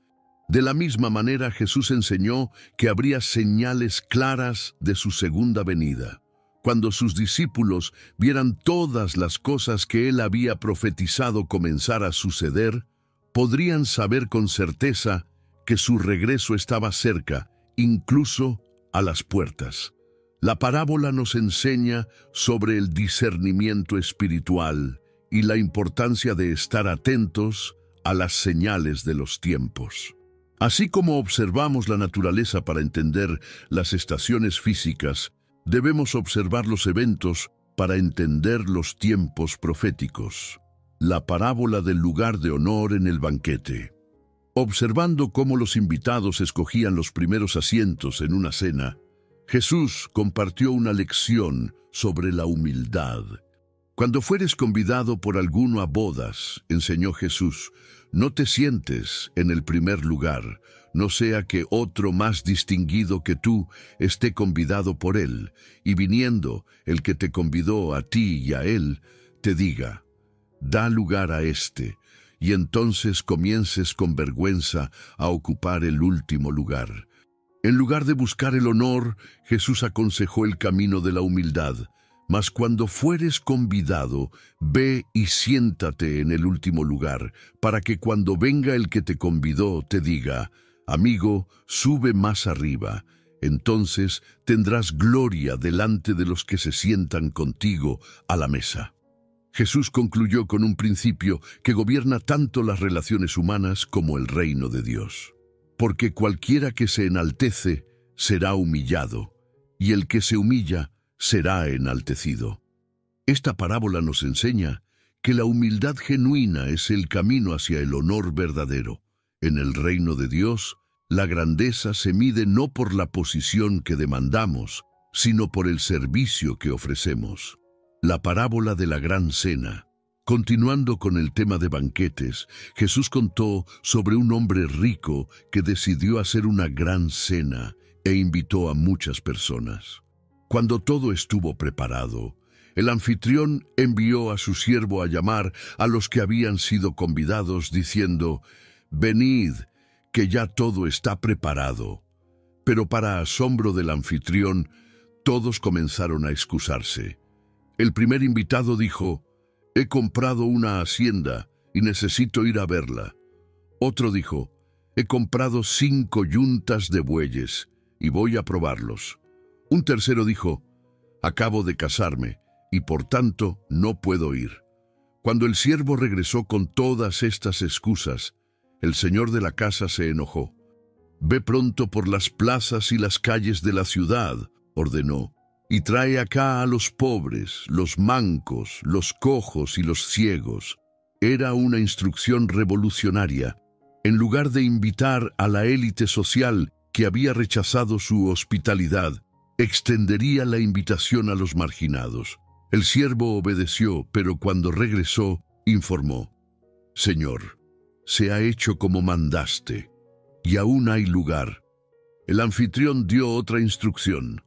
De la misma manera, Jesús enseñó que habría señales claras de su segunda venida. Cuando sus discípulos vieran todas las cosas que él había profetizado comenzar a suceder, podrían saber con certeza que su regreso estaba cerca, incluso a las puertas. La parábola nos enseña sobre el discernimiento espiritual y la importancia de estar atentos a las señales de los tiempos. Así como observamos la naturaleza para entender las estaciones físicas, debemos observar los eventos para entender los tiempos proféticos. La parábola del lugar de honor en el banquete. Observando cómo los invitados escogían los primeros asientos en una cena, Jesús compartió una lección sobre la humildad. Cuando fueres convidado por alguno a bodas, enseñó Jesús, no te sientes en el primer lugar, no sea que otro más distinguido que tú esté convidado por él, y viniendo el que te convidó a ti y a él, te diga, da lugar a éste, y entonces comiences con vergüenza a ocupar el último lugar. En lugar de buscar el honor, Jesús aconsejó el camino de la humildad. Mas cuando fueres convidado, ve y siéntate en el último lugar, para que cuando venga el que te convidó te diga, amigo, sube más arriba. Entonces tendrás gloria delante de los que se sientan contigo a la mesa. Jesús concluyó con un principio que gobierna tanto las relaciones humanas como el reino de Dios. Porque cualquiera que se enaltece será humillado, y el que se humilla será enaltecido. Esta parábola nos enseña que la humildad genuina es el camino hacia el honor verdadero. En el reino de Dios, la grandeza se mide no por la posición que demandamos, sino por el servicio que ofrecemos. La parábola de la gran cena. Continuando con el tema de banquetes, Jesús contó sobre un hombre rico que decidió hacer una gran cena e invitó a muchas personas. Cuando todo estuvo preparado, el anfitrión envió a su siervo a llamar a los que habían sido convidados, diciendo, «Venid, que ya todo está preparado». Pero para asombro del anfitrión, todos comenzaron a excusarse. El primer invitado dijo, «He comprado una hacienda y necesito ir a verla». Otro dijo, «He comprado 5 yuntas de bueyes y voy a probarlos». Un tercero dijo, «Acabo de casarme y por tanto no puedo ir». Cuando el siervo regresó con todas estas excusas, el señor de la casa se enojó. «Ve pronto por las plazas y las calles de la ciudad», ordenó, «y trae acá a los pobres, los mancos, los cojos y los ciegos». Era una instrucción revolucionaria. En lugar de invitar a la élite social que había rechazado su hospitalidad, extendería la invitación a los marginados. El siervo obedeció, pero cuando regresó, informó, «Señor, se ha hecho como mandaste, y aún hay lugar». El anfitrión dio otra instrucción,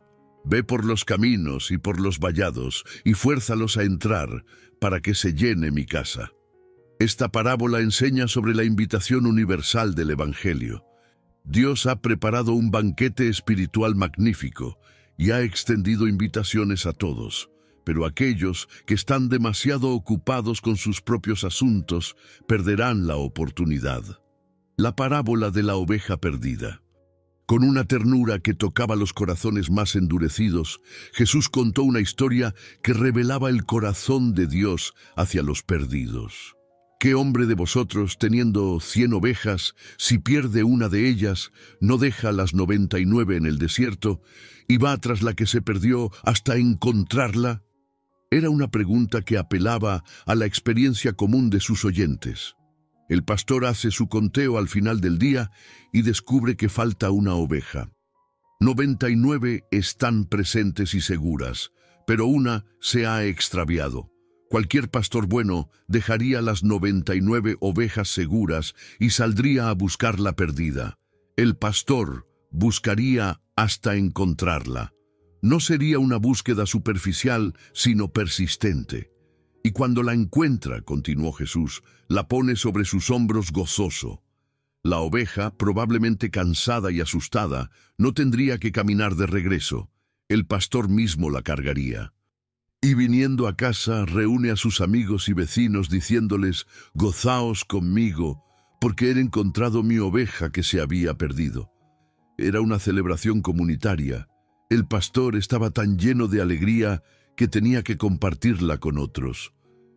«Ve por los caminos y por los vallados, y fuérzalos a entrar, para que se llene mi casa». Esta parábola enseña sobre la invitación universal del Evangelio. Dios ha preparado un banquete espiritual magnífico, y ha extendido invitaciones a todos, pero aquellos que están demasiado ocupados con sus propios asuntos perderán la oportunidad. La parábola de la oveja perdida. Con una ternura que tocaba los corazones más endurecidos, Jesús contó una historia que revelaba el corazón de Dios hacia los perdidos. ¿Qué hombre de vosotros, teniendo 100 ovejas, si pierde una de ellas, no deja las 99 en el desierto y va tras la que se perdió hasta encontrarla? Era una pregunta que apelaba a la experiencia común de sus oyentes. El pastor hace su conteo al final del día y descubre que falta una oveja. 99 están presentes y seguras, pero una se ha extraviado. Cualquier pastor bueno dejaría las 99 ovejas seguras y saldría a buscar la perdida. El pastor buscaría hasta encontrarla. No sería una búsqueda superficial, sino persistente. Y cuando la encuentra, continuó Jesús, la pone sobre sus hombros gozoso. La oveja, probablemente cansada y asustada, no tendría que caminar de regreso. El pastor mismo la cargaría. Y viniendo a casa, reúne a sus amigos y vecinos diciéndoles: «Gozaos conmigo, porque he encontrado mi oveja que se había perdido». Era una celebración comunitaria. El pastor estaba tan lleno de alegría que tenía que compartirla con otros.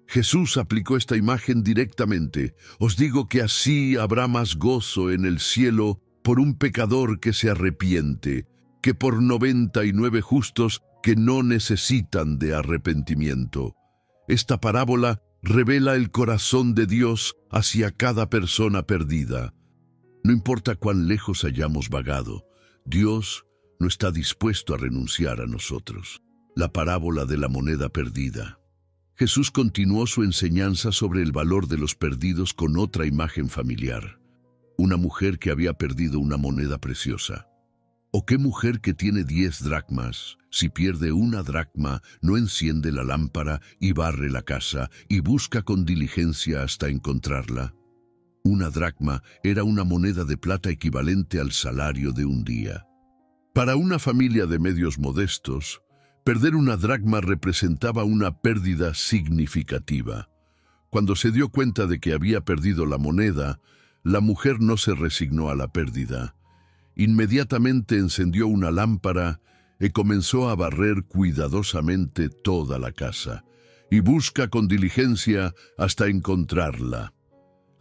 Jesús aplicó esta imagen directamente. Os digo que así habrá más gozo en el cielo por un pecador que se arrepiente, que por 99 justos que no necesitan de arrepentimiento. Esta parábola revela el corazón de Dios hacia cada persona perdida. No importa cuán lejos hayamos vagado, Dios no está dispuesto a renunciar a nosotros. La parábola de la moneda perdida. Jesús continuó su enseñanza sobre el valor de los perdidos con otra imagen familiar. Una mujer que había perdido una moneda preciosa. ¿O qué mujer que tiene 10 dracmas, si pierde una dracma, no enciende la lámpara y barre la casa y busca con diligencia hasta encontrarla? Una dracma era una moneda de plata equivalente al salario de un día. Para una familia de medios modestos, perder una dracma representaba una pérdida significativa. Cuando se dio cuenta de que había perdido la moneda, la mujer no se resignó a la pérdida. Inmediatamente encendió una lámpara y comenzó a barrer cuidadosamente toda la casa, y busca con diligencia hasta encontrarla.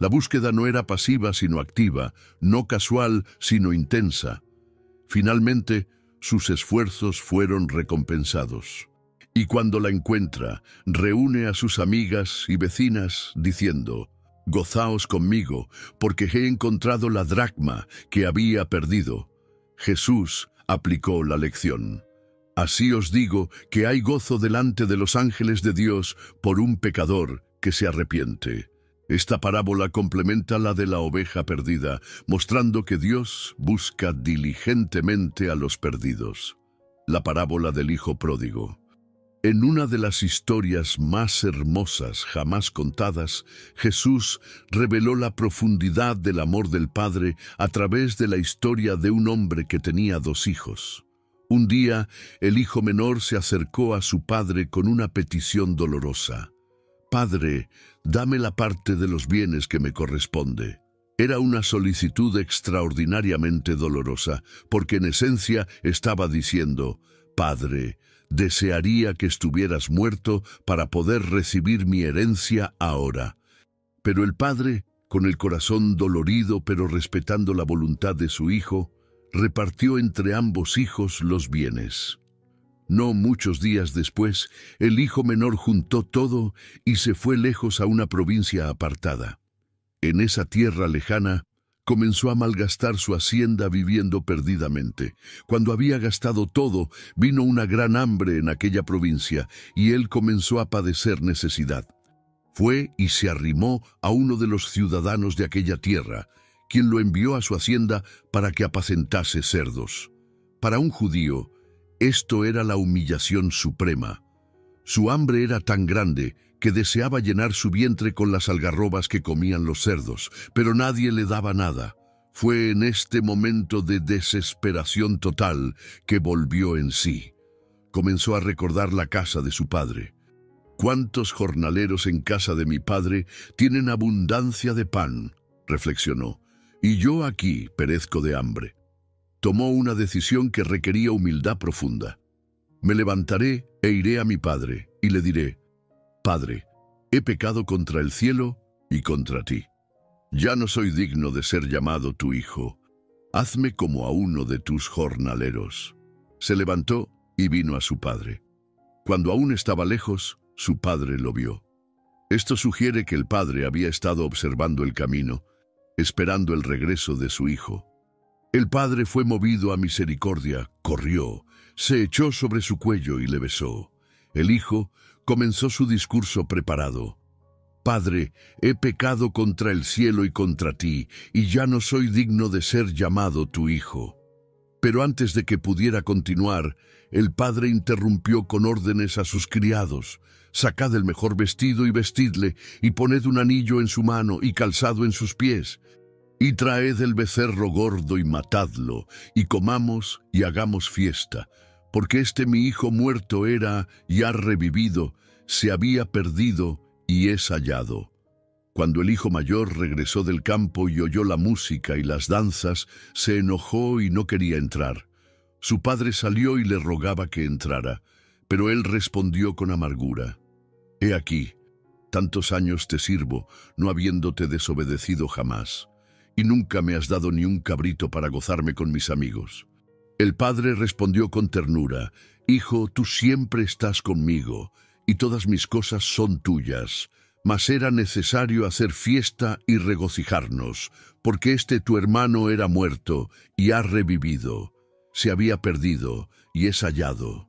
La búsqueda no era pasiva sino activa, no casual sino intensa. Finalmente, sus esfuerzos fueron recompensados. Y cuando la encuentra, reúne a sus amigas y vecinas diciendo: «Gozaos conmigo, porque he encontrado la dracma que había perdido». Jesús aplicó la lección. Así os digo que hay gozo delante de los ángeles de Dios por un pecador que se arrepiente. Esta parábola complementa la de la oveja perdida, mostrando que Dios busca diligentemente a los perdidos. La parábola del hijo pródigo. En una de las historias más hermosas jamás contadas, Jesús reveló la profundidad del amor del Padre a través de la historia de un hombre que tenía 2 hijos. Un día, el hijo menor se acercó a su padre con una petición dolorosa. «Padre, dame la parte de los bienes que me corresponde». Era una solicitud extraordinariamente dolorosa, porque en esencia estaba diciendo: «Padre, desearía que estuvieras muerto para poder recibir mi herencia ahora». Pero el padre, con el corazón dolorido pero respetando la voluntad de su hijo, repartió entre ambos hijos los bienes. No muchos días después, el hijo menor juntó todo y se fue lejos a una provincia apartada. En esa tierra lejana, comenzó a malgastar su hacienda viviendo perdidamente. Cuando había gastado todo, vino una gran hambre en aquella provincia y él comenzó a padecer necesidad. Fue y se arrimó a uno de los ciudadanos de aquella tierra, quien lo envió a su hacienda para que apacentase cerdos. Para un judío, esto era la humillación suprema. Su hambre era tan grande que deseaba llenar su vientre con las algarrobas que comían los cerdos, pero nadie le daba nada. Fue en este momento de desesperación total que volvió en sí. Comenzó a recordar la casa de su padre. «¿Cuántos jornaleros en casa de mi padre tienen abundancia de pan?», reflexionó, «y yo aquí perezco de hambre». Tomó una decisión que requería humildad profunda. «Me levantaré e iré a mi padre, y le diré: Padre, he pecado contra el cielo y contra ti. Ya no soy digno de ser llamado tu hijo. Hazme como a uno de tus jornaleros. Se levantó y vino a su padre. Cuando aún estaba lejos, su padre lo vio. Esto sugiere que el padre había estado observando el camino, esperando el regreso de su hijo. El padre fue movido a misericordia, corrió, se echó sobre su cuello y le besó. El hijo comenzó su discurso preparado. Padre, he pecado contra el cielo y contra ti, y ya no soy digno de ser llamado tu hijo. Pero antes de que pudiera continuar, el padre interrumpió con órdenes a sus criados. Sacad el mejor vestido y vestidle, y poned un anillo en su mano y calzado en sus pies. Y traed el becerro gordo y matadlo, y comamos y hagamos fiesta, porque este mi hijo muerto era y ha revivido, se había perdido y es hallado. Cuando el hijo mayor regresó del campo y oyó la música y las danzas, se enojó y no quería entrar. Su padre salió y le rogaba que entrara, pero él respondió con amargura: He aquí, tantos años te sirvo, no habiéndote desobedecido jamás, y nunca me has dado ni un cabrito para gozarme con mis amigos. El padre respondió con ternura: Hijo, tú siempre estás conmigo, y todas mis cosas son tuyas. Mas era necesario hacer fiesta y regocijarnos, porque este tu hermano era muerto y ha revivido, se había perdido y es hallado.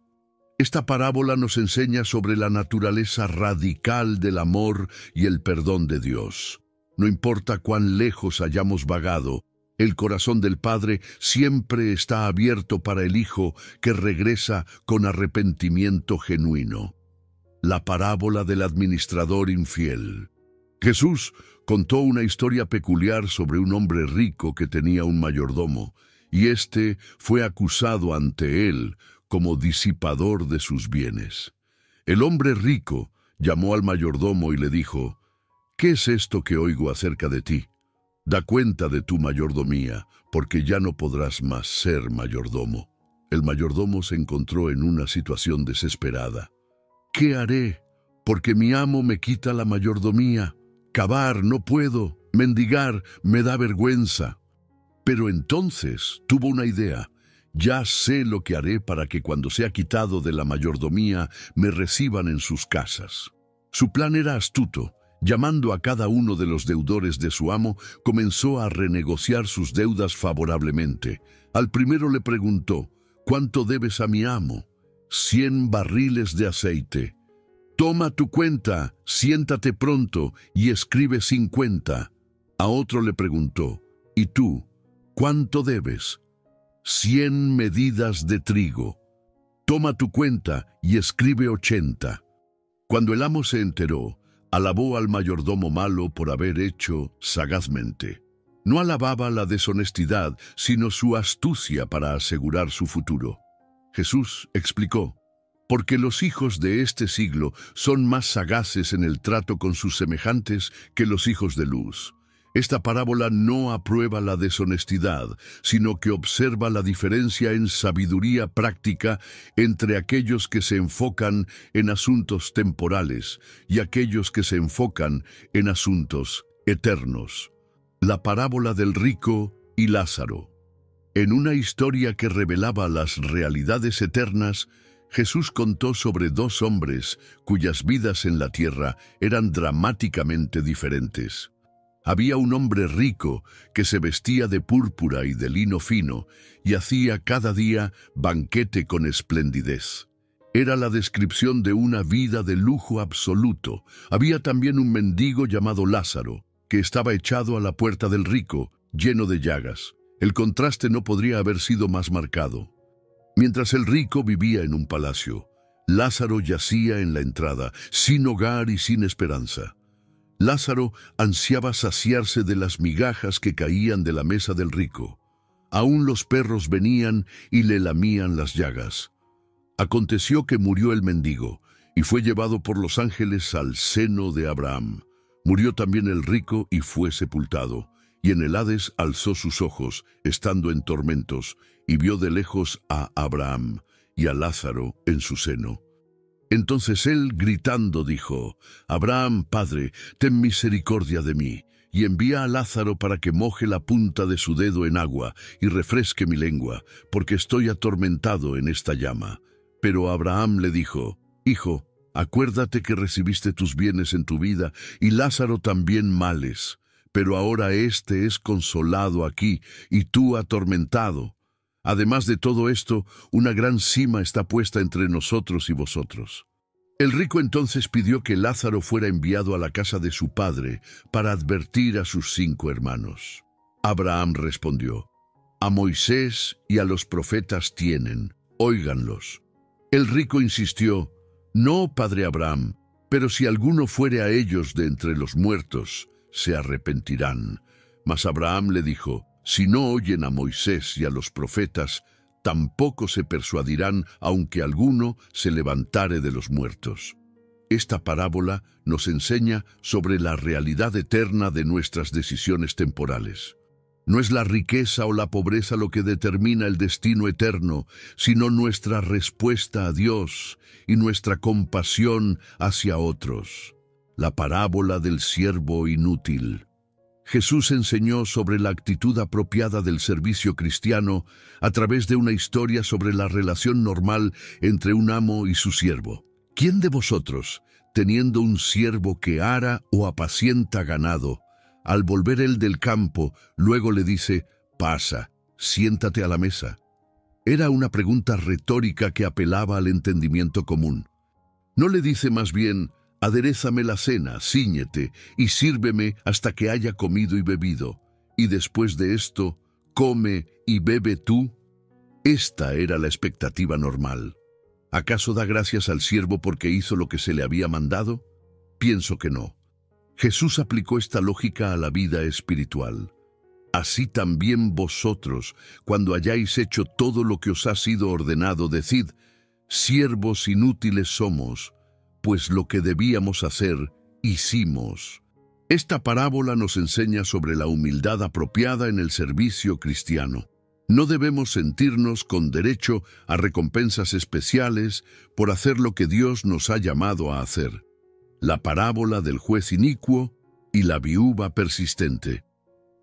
Esta parábola nos enseña sobre la naturaleza radical del amor y el perdón de Dios. No importa cuán lejos hayamos vagado, el corazón del Padre siempre está abierto para el Hijo que regresa con arrepentimiento genuino. La parábola del administrador infiel. Jesús contó una historia peculiar sobre un hombre rico que tenía un mayordomo, y éste fue acusado ante él como disipador de sus bienes. El hombre rico llamó al mayordomo y le dijo: ¿Qué es esto que oigo acerca de ti? Da cuenta de tu mayordomía, porque ya no podrás más ser mayordomo. El mayordomo se encontró en una situación desesperada. ¿Qué haré? Porque mi amo me quita la mayordomía. Cavar no puedo, mendigar me da vergüenza. Pero entonces tuvo una idea. Ya sé lo que haré para que cuando sea quitado de la mayordomía me reciban en sus casas. Su plan era astuto. Llamando a cada uno de los deudores de su amo, comenzó a renegociar sus deudas favorablemente. Al primero le preguntó: ¿Cuánto debes a mi amo? 100 barriles de aceite. Toma tu cuenta, siéntate pronto y escribe 50. A otro le preguntó: ¿Y tú, cuánto debes? 100 medidas de trigo. Toma tu cuenta y escribe 80. Cuando el amo se enteró, alabó al mayordomo malo por haber hecho sagazmente. No alababa la deshonestidad, sino su astucia para asegurar su futuro. Jesús explicó: porque los hijos de este siglo son más sagaces en el trato con sus semejantes que los hijos de luz. Esta parábola no aprueba la deshonestidad, sino que observa la diferencia en sabiduría práctica entre aquellos que se enfocan en asuntos temporales y aquellos que se enfocan en asuntos eternos. La parábola del rico y Lázaro. En una historia que revelaba las realidades eternas, Jesús contó sobre dos hombres cuyas vidas en la tierra eran dramáticamente diferentes. Había un hombre rico que se vestía de púrpura y de lino fino y hacía cada día banquete con esplendidez. Era la descripción de una vida de lujo absoluto. Había también un mendigo llamado Lázaro, que estaba echado a la puerta del rico, lleno de llagas. El contraste no podría haber sido más marcado. Mientras el rico vivía en un palacio, Lázaro yacía en la entrada, sin hogar y sin esperanza. Lázaro ansiaba saciarse de las migajas que caían de la mesa del rico. Aún los perros venían y le lamían las llagas. Aconteció que murió el mendigo y fue llevado por los ángeles al seno de Abraham. Murió también el rico y fue sepultado. Y en el Hades alzó sus ojos, estando en tormentos, y vio de lejos a Abraham y a Lázaro en su seno. Entonces él, gritando, dijo: Abraham, Padre, ten misericordia de mí, y envía a Lázaro para que moje la punta de su dedo en agua y refresque mi lengua, porque estoy atormentado en esta llama. Pero Abraham le dijo: Hijo, acuérdate que recibiste tus bienes en tu vida, y Lázaro también males, pero ahora éste es consolado aquí, y tú atormentado. Además de todo esto, una gran sima está puesta entre nosotros y vosotros. El rico entonces pidió que Lázaro fuera enviado a la casa de su padre para advertir a sus 5 hermanos. Abraham respondió: A Moisés y a los profetas tienen, óiganlos. El rico insistió: No, padre Abraham, pero si alguno fuere a ellos de entre los muertos, se arrepentirán. Mas Abraham le dijo: Si no oyen a Moisés y a los profetas, tampoco se persuadirán, aunque alguno se levantare de los muertos. Esta parábola nos enseña sobre la realidad eterna de nuestras decisiones temporales. No es la riqueza o la pobreza lo que determina el destino eterno, sino nuestra respuesta a Dios y nuestra compasión hacia otros. La parábola del siervo inútil. Jesús enseñó sobre la actitud apropiada del servicio cristiano a través de una historia sobre la relación normal entre un amo y su siervo. ¿Quién de vosotros, teniendo un siervo que ara o apacienta ganado, al volver él del campo, luego le dice: Pasa, siéntate a la mesa? Era una pregunta retórica que apelaba al entendimiento común. ¿No le dice más bien: Aderézame la cena, cíñete y sírveme hasta que haya comido y bebido, y después de esto, come y bebe tú? Esta era la expectativa normal. ¿Acaso da gracias al siervo porque hizo lo que se le había mandado? Pienso que no. Jesús aplicó esta lógica a la vida espiritual. Así también vosotros, cuando hayáis hecho todo lo que os ha sido ordenado, decid: Siervos inútiles somos, pues lo que debíamos hacer, hicimos. Esta parábola nos enseña sobre la humildad apropiada en el servicio cristiano. No debemos sentirnos con derecho a recompensas especiales por hacer lo que Dios nos ha llamado a hacer. La parábola del juez inicuo y la viuva persistente.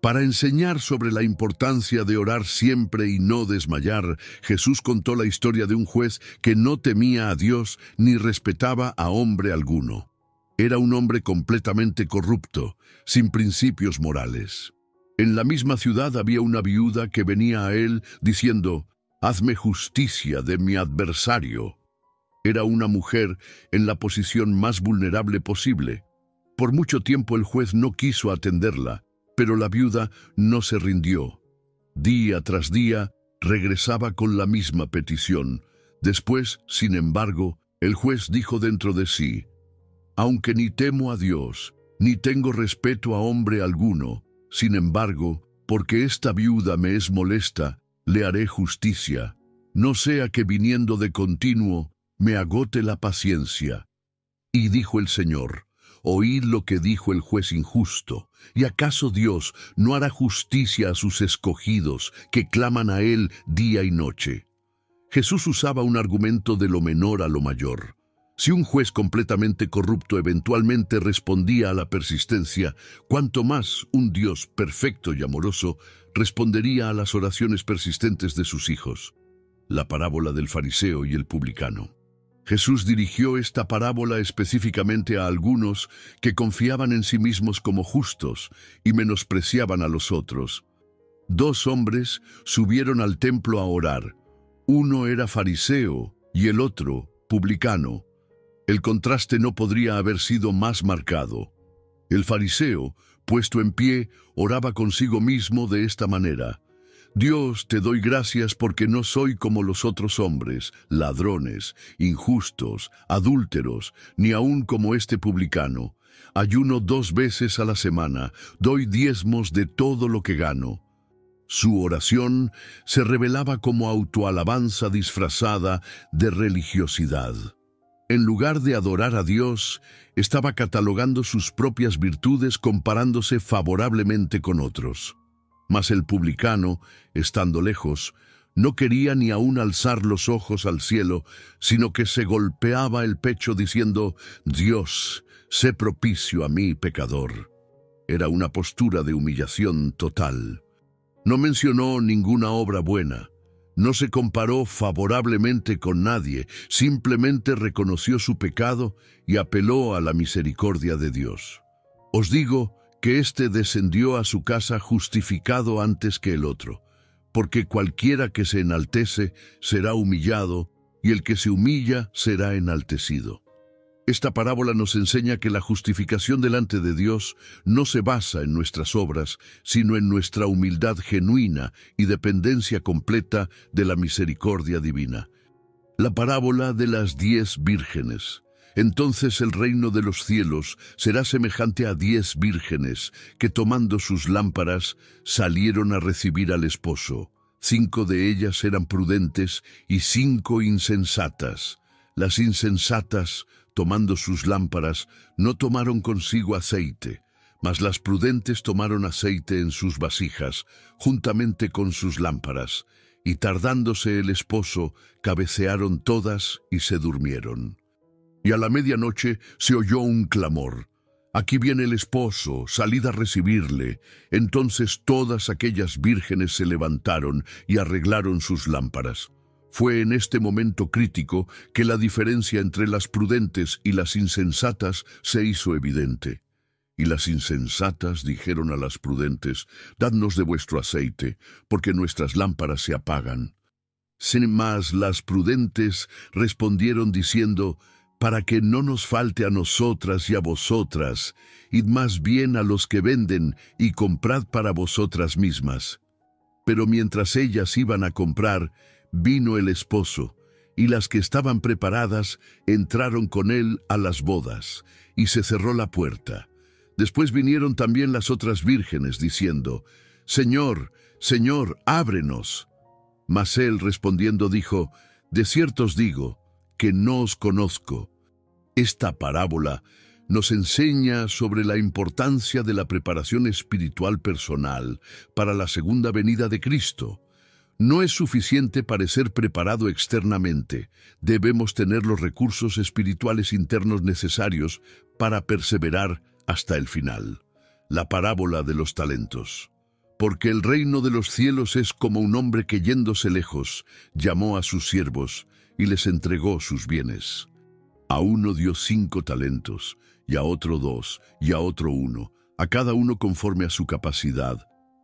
Para enseñar sobre la importancia de orar siempre y no desmayar, Jesús contó la historia de un juez que no temía a Dios ni respetaba a hombre alguno. Era un hombre completamente corrupto, sin principios morales. En la misma ciudad había una viuda que venía a él diciendo: Hazme justicia de mi adversario. Era una mujer en la posición más vulnerable posible. Por mucho tiempo el juez no quiso atenderla, pero la viuda no se rindió. Día tras día regresaba con la misma petición. Después, sin embargo, el juez dijo dentro de sí: Aunque ni temo a Dios, ni tengo respeto a hombre alguno, sin embargo, porque esta viuda me es molesta, le haré justicia, no sea que viniendo de continuo me agote la paciencia. Y dijo el Señor: Oíd lo que dijo el juez injusto. ¿Y acaso Dios no hará justicia a sus escogidos que claman a Él día y noche? Jesús usaba un argumento de lo menor a lo mayor. Si un juez completamente corrupto eventualmente respondía a la persistencia, cuanto más un Dios perfecto y amoroso respondería a las oraciones persistentes de sus hijos. La parábola del fariseo y el publicano. Jesús dirigió esta parábola específicamente a algunos que confiaban en sí mismos como justos y menospreciaban a los otros. 2 hombres subieron al templo a orar. Uno era fariseo y el otro publicano. El contraste no podría haber sido más marcado. El fariseo, puesto en pie, oraba consigo mismo de esta manera: Dios, te doy gracias porque no soy como los otros hombres, ladrones, injustos, adúlteros, ni aun como este publicano. Ayuno 2 veces a la semana, doy diezmos de todo lo que gano. Su oración se revelaba como autoalabanza disfrazada de religiosidad. En lugar de adorar a Dios, estaba catalogando sus propias virtudes comparándose favorablemente con otros. Mas el publicano, estando lejos, No quería ni aún alzar los ojos al cielo, sino que se golpeaba el pecho diciendo: Dios, sé propicio a mí, pecador. Era una postura de humillación total. No mencionó ninguna obra buena. No se comparó favorablemente con nadie, simplemente reconoció su pecado y apeló a la misericordia de Dios. Os digo que éste descendió a su casa justificado antes que el otro, porque cualquiera que se enaltece será humillado, y el que se humilla será enaltecido. Esta parábola nos enseña que la justificación delante de Dios no se basa en nuestras obras, sino en nuestra humildad genuina y dependencia completa de la misericordia divina. La parábola de las 10 vírgenes. Entonces el reino de los cielos será semejante a 10 vírgenes que, tomando sus lámparas, salieron a recibir al esposo. 5 de ellas eran prudentes y 5 insensatas. Las insensatas, tomando sus lámparas, no tomaron consigo aceite, mas las prudentes tomaron aceite en sus vasijas, juntamente con sus lámparas, y tardándose el esposo, cabecearon todas y se durmieron. Y a la medianoche se oyó un clamor: «Aquí viene el esposo, salid a recibirle». Entonces todas aquellas vírgenes se levantaron y arreglaron sus lámparas. Fue en este momento crítico que la diferencia entre las prudentes y las insensatas se hizo evidente. Y las insensatas dijeron a las prudentes: «Dadnos de vuestro aceite, porque nuestras lámparas se apagan». Sin más, las prudentes respondieron diciendo: «Para que no nos falte a nosotras y a vosotras, id más bien a los que venden y comprad para vosotras mismas». Pero mientras ellas iban a comprar, vino el esposo, y las que estaban preparadas entraron con él a las bodas, y se cerró la puerta. Después vinieron también las otras vírgenes, diciendo: «Señor, Señor, ábrenos». Mas él respondiendo dijo: «De cierto os digo, que no os conozco». Esta parábola nos enseña sobre la importancia de la preparación espiritual personal para la segunda venida de Cristo. No es suficiente parecer preparado externamente, debemos tener los recursos espirituales internos necesarios para perseverar hasta el final. La parábola de los talentos. Porque el reino de los cielos es como un hombre que, yéndose lejos, llamó a sus siervos y les entregó sus bienes. A uno dio 5 talentos, y a otro 2, y a otro 1, a cada uno conforme a su capacidad,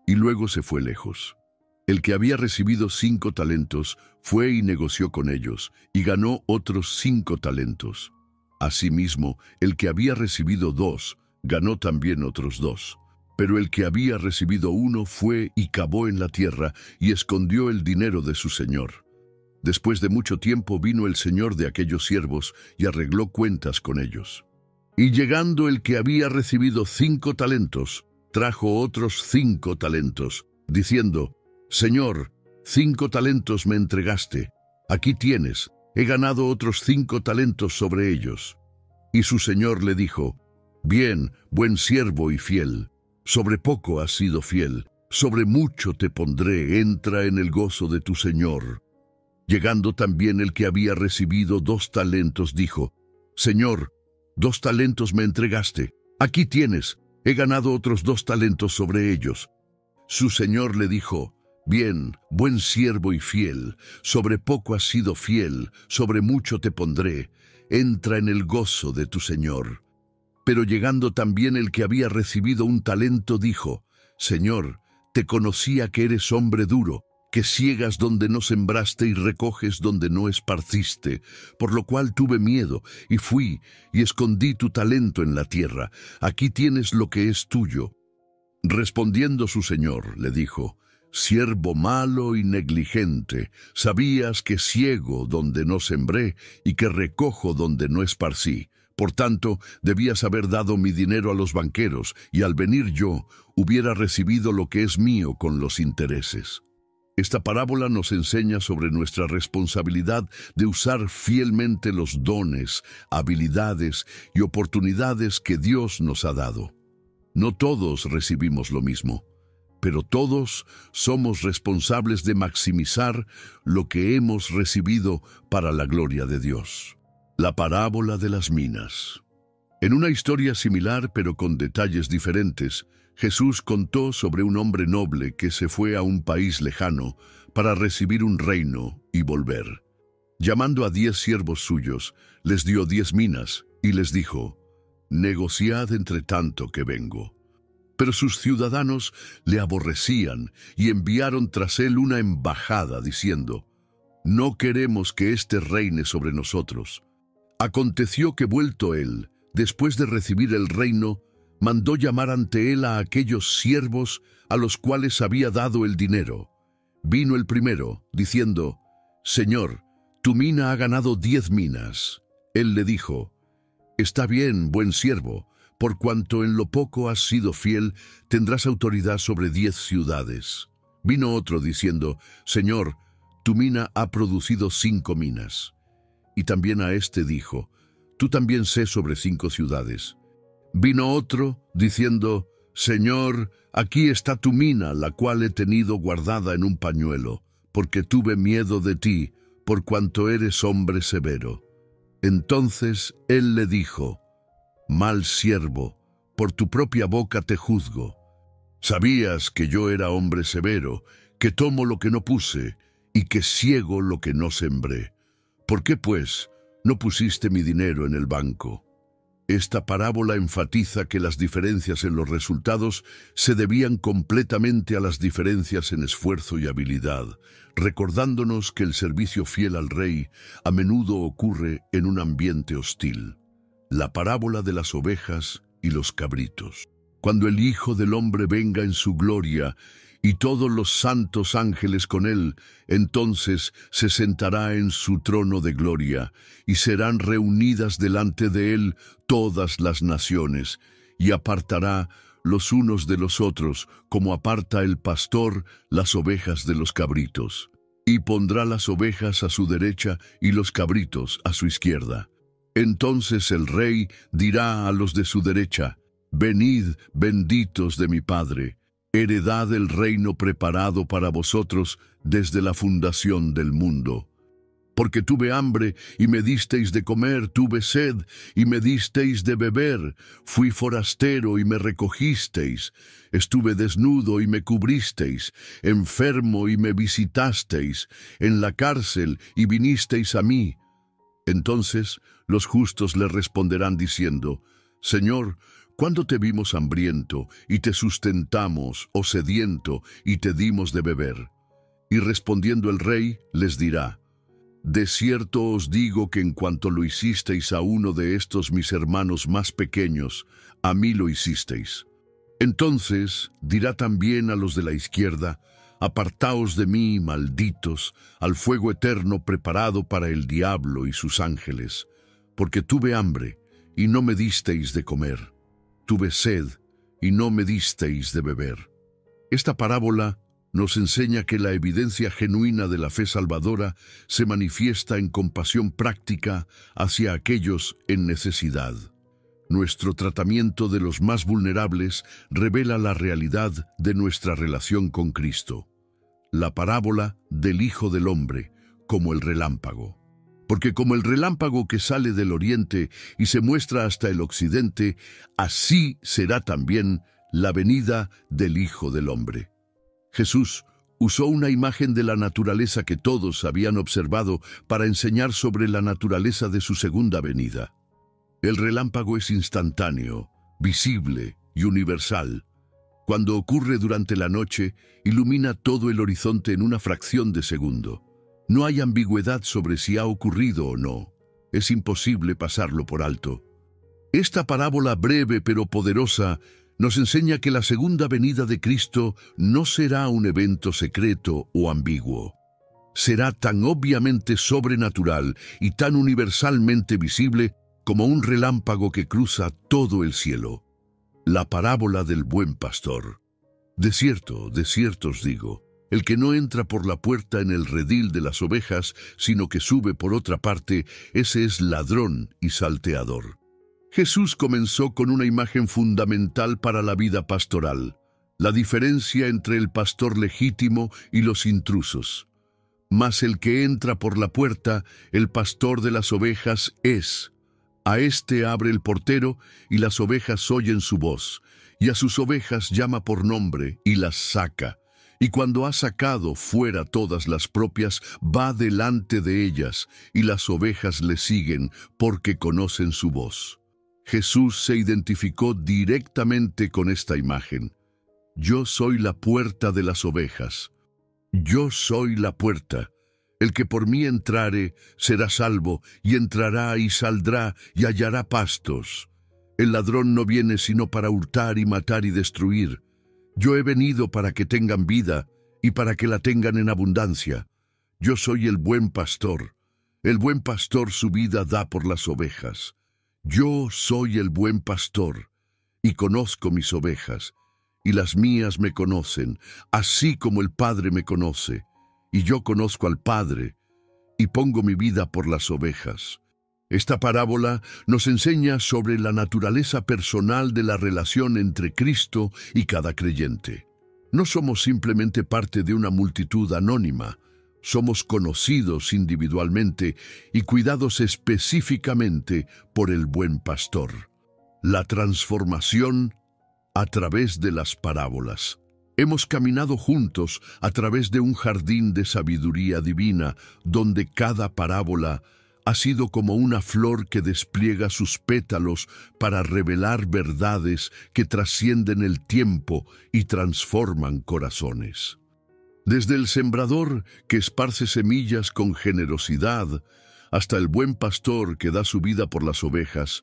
y luego se fue lejos. El que había recibido 5 talentos fue y negoció con ellos, y ganó otros 5 talentos. Asimismo, el que había recibido 2, ganó también otros 2. Pero el que había recibido 1 fue y cavó en la tierra, y escondió el dinero de su señor. Después de mucho tiempo vino el señor de aquellos siervos, y arregló cuentas con ellos. Y llegando el que había recibido 5 talentos, trajo otros 5 talentos, diciendo: «Señor, 5 talentos me entregaste, aquí tienes, he ganado otros 5 talentos sobre ellos». Y su señor le dijo: «Bien, buen siervo y fiel, sobre poco has sido fiel, sobre mucho te pondré, entra en el gozo de tu señor». Llegando también el que había recibido 2 talentos, dijo: «Señor, 2 talentos me entregaste, aquí tienes, he ganado otros 2 talentos sobre ellos». Su señor le dijo: «Bien, buen siervo y fiel, sobre poco has sido fiel, sobre mucho te pondré, entra en el gozo de tu señor». Pero llegando también el que había recibido 1 talento, dijo: «Señor, te conocía que eres hombre duro, que ciegas donde no sembraste y recoges donde no esparciste, por lo cual tuve miedo, y fui, y escondí tu talento en la tierra, aquí tienes lo que es tuyo». Respondiendo su señor, le dijo: «Siervo malo y negligente, sabías que ciego donde no sembré, y que recojo donde no esparcí. Por tanto, debías haber dado mi dinero a los banqueros, y al venir yo, hubiera recibido lo que es mío con los intereses». Esta parábola nos enseña sobre nuestra responsabilidad de usar fielmente los dones, habilidades y oportunidades que Dios nos ha dado. No todos recibimos lo mismo. pero todos somos responsables de maximizar lo que hemos recibido para la gloria de Dios. La parábola de las minas. En una historia similar, pero con detalles diferentes, Jesús contó sobre un hombre noble que se fue a un país lejano para recibir un reino y volver. Llamando a 10 siervos suyos, les dio 10 minas y les dijo: «Negociad entre tanto que vengo». Pero sus ciudadanos le aborrecían y enviaron tras él una embajada diciendo: «No queremos que éste reine sobre nosotros». Aconteció que vuelto él, después de recibir el reino, mandó llamar ante él a aquellos siervos a los cuales había dado el dinero. Vino el primero, diciendo: «Señor, tu mina ha ganado 10 minas». Él le dijo: «Está bien, buen siervo, por cuanto en lo poco has sido fiel, tendrás autoridad sobre 10 ciudades». Vino otro diciendo: «Señor, tu mina ha producido 5 minas». Y también a este dijo: «Tú también sé sobre 5 ciudades». Vino otro diciendo: «Señor, aquí está tu mina, la cual he tenido guardada en un pañuelo, porque tuve miedo de ti, por cuanto eres hombre severo». Entonces él le dijo: «Mal siervo, por tu propia boca te juzgo. Sabías que yo era hombre severo, que tomo lo que no puse, y que ciego lo que no sembré. ¿Por qué, pues, no pusiste mi dinero en el banco?». Esta parábola enfatiza que las diferencias en los resultados se debían completamente a las diferencias en esfuerzo y habilidad, recordándonos que el servicio fiel al rey a menudo ocurre en un ambiente hostil. La parábola de las ovejas y los cabritos. Cuando el Hijo del Hombre venga en su gloria y todos los santos ángeles con él, entonces se sentará en su trono de gloria, y serán reunidas delante de él todas las naciones, y apartará los unos de los otros, como aparta el pastor las ovejas de los cabritos. Y pondrá las ovejas a su derecha y los cabritos a su izquierda. Entonces el rey dirá a los de su derecha: «Venid, benditos de mi Padre, heredad el reino preparado para vosotros desde la fundación del mundo. Porque tuve hambre y me disteis de comer, tuve sed y me disteis de beber, fui forastero y me recogisteis, estuve desnudo y me cubristeis, enfermo y me visitasteis, en la cárcel y vinisteis a mí». Entonces los justos le responderán diciendo: «Señor, ¿cuándo te vimos hambriento y te sustentamos, o sediento y te dimos de beber?». Y respondiendo el rey, les dirá: «De cierto os digo que en cuanto lo hicisteis a uno de estos mis hermanos más pequeños, a mí lo hicisteis». Entonces dirá también a los de la izquierda: «Apartaos de mí, malditos, al fuego eterno preparado para el diablo y sus ángeles, porque tuve hambre y no me disteis de comer, tuve sed y no me disteis de beber». Esta parábola nos enseña que la evidencia genuina de la fe salvadora se manifiesta en compasión práctica hacia aquellos en necesidad. Nuestro tratamiento de los más vulnerables revela la realidad de nuestra relación con Cristo. La parábola del Hijo del Hombre como el relámpago. Porque como el relámpago que sale del oriente y se muestra hasta el occidente, así será también la venida del Hijo del Hombre. Jesús usó una imagen de la naturaleza que todos habían observado para enseñar sobre la naturaleza de su segunda venida. El relámpago es instantáneo, visible y universal. Cuando ocurre durante la noche, ilumina todo el horizonte en una fracción de segundo. No hay ambigüedad sobre si ha ocurrido o no. Es imposible pasarlo por alto. Esta parábola breve pero poderosa nos enseña que la segunda venida de Cristo no será un evento secreto o ambiguo. Será tan obviamente sobrenatural y tan universalmente visible como un relámpago que cruza todo el cielo. La parábola del buen pastor. De cierto os digo, el que no entra por la puerta en el redil de las ovejas, sino que sube por otra parte, ese es ladrón y salteador. Jesús comenzó con una imagen fundamental para la vida pastoral: la diferencia entre el pastor legítimo y los intrusos. Mas el que entra por la puerta, el pastor de las ovejas es. A éste abre el portero, y las ovejas oyen su voz, y a sus ovejas llama por nombre, y las saca. Y cuando ha sacado fuera todas las propias, va delante de ellas, y las ovejas le siguen, porque conocen su voz. Jesús se identificó directamente con esta imagen. Yo soy la puerta de las ovejas. Yo soy la puerta. El que por mí entrare será salvo, y entrará y saldrá y hallará pastos. El ladrón no viene sino para hurtar y matar y destruir. Yo he venido para que tengan vida y para que la tengan en abundancia. Yo soy el buen pastor. El buen pastor su vida da por las ovejas. Yo soy el buen pastor, y conozco mis ovejas, y las mías me conocen, así como el Padre me conoce, y yo conozco al Padre, y pongo mi vida por las ovejas. Esta parábola nos enseña sobre la naturaleza personal de la relación entre Cristo y cada creyente. No somos simplemente parte de una multitud anónima, somos conocidos individualmente y cuidados específicamente por el buen pastor. La transformación a través de las parábolas. Hemos caminado juntos a través de un jardín de sabiduría divina, donde cada parábola ha sido como una flor que despliega sus pétalos para revelar verdades que trascienden el tiempo y transforman corazones. Desde el sembrador que esparce semillas con generosidad, hasta el buen pastor que da su vida por las ovejas,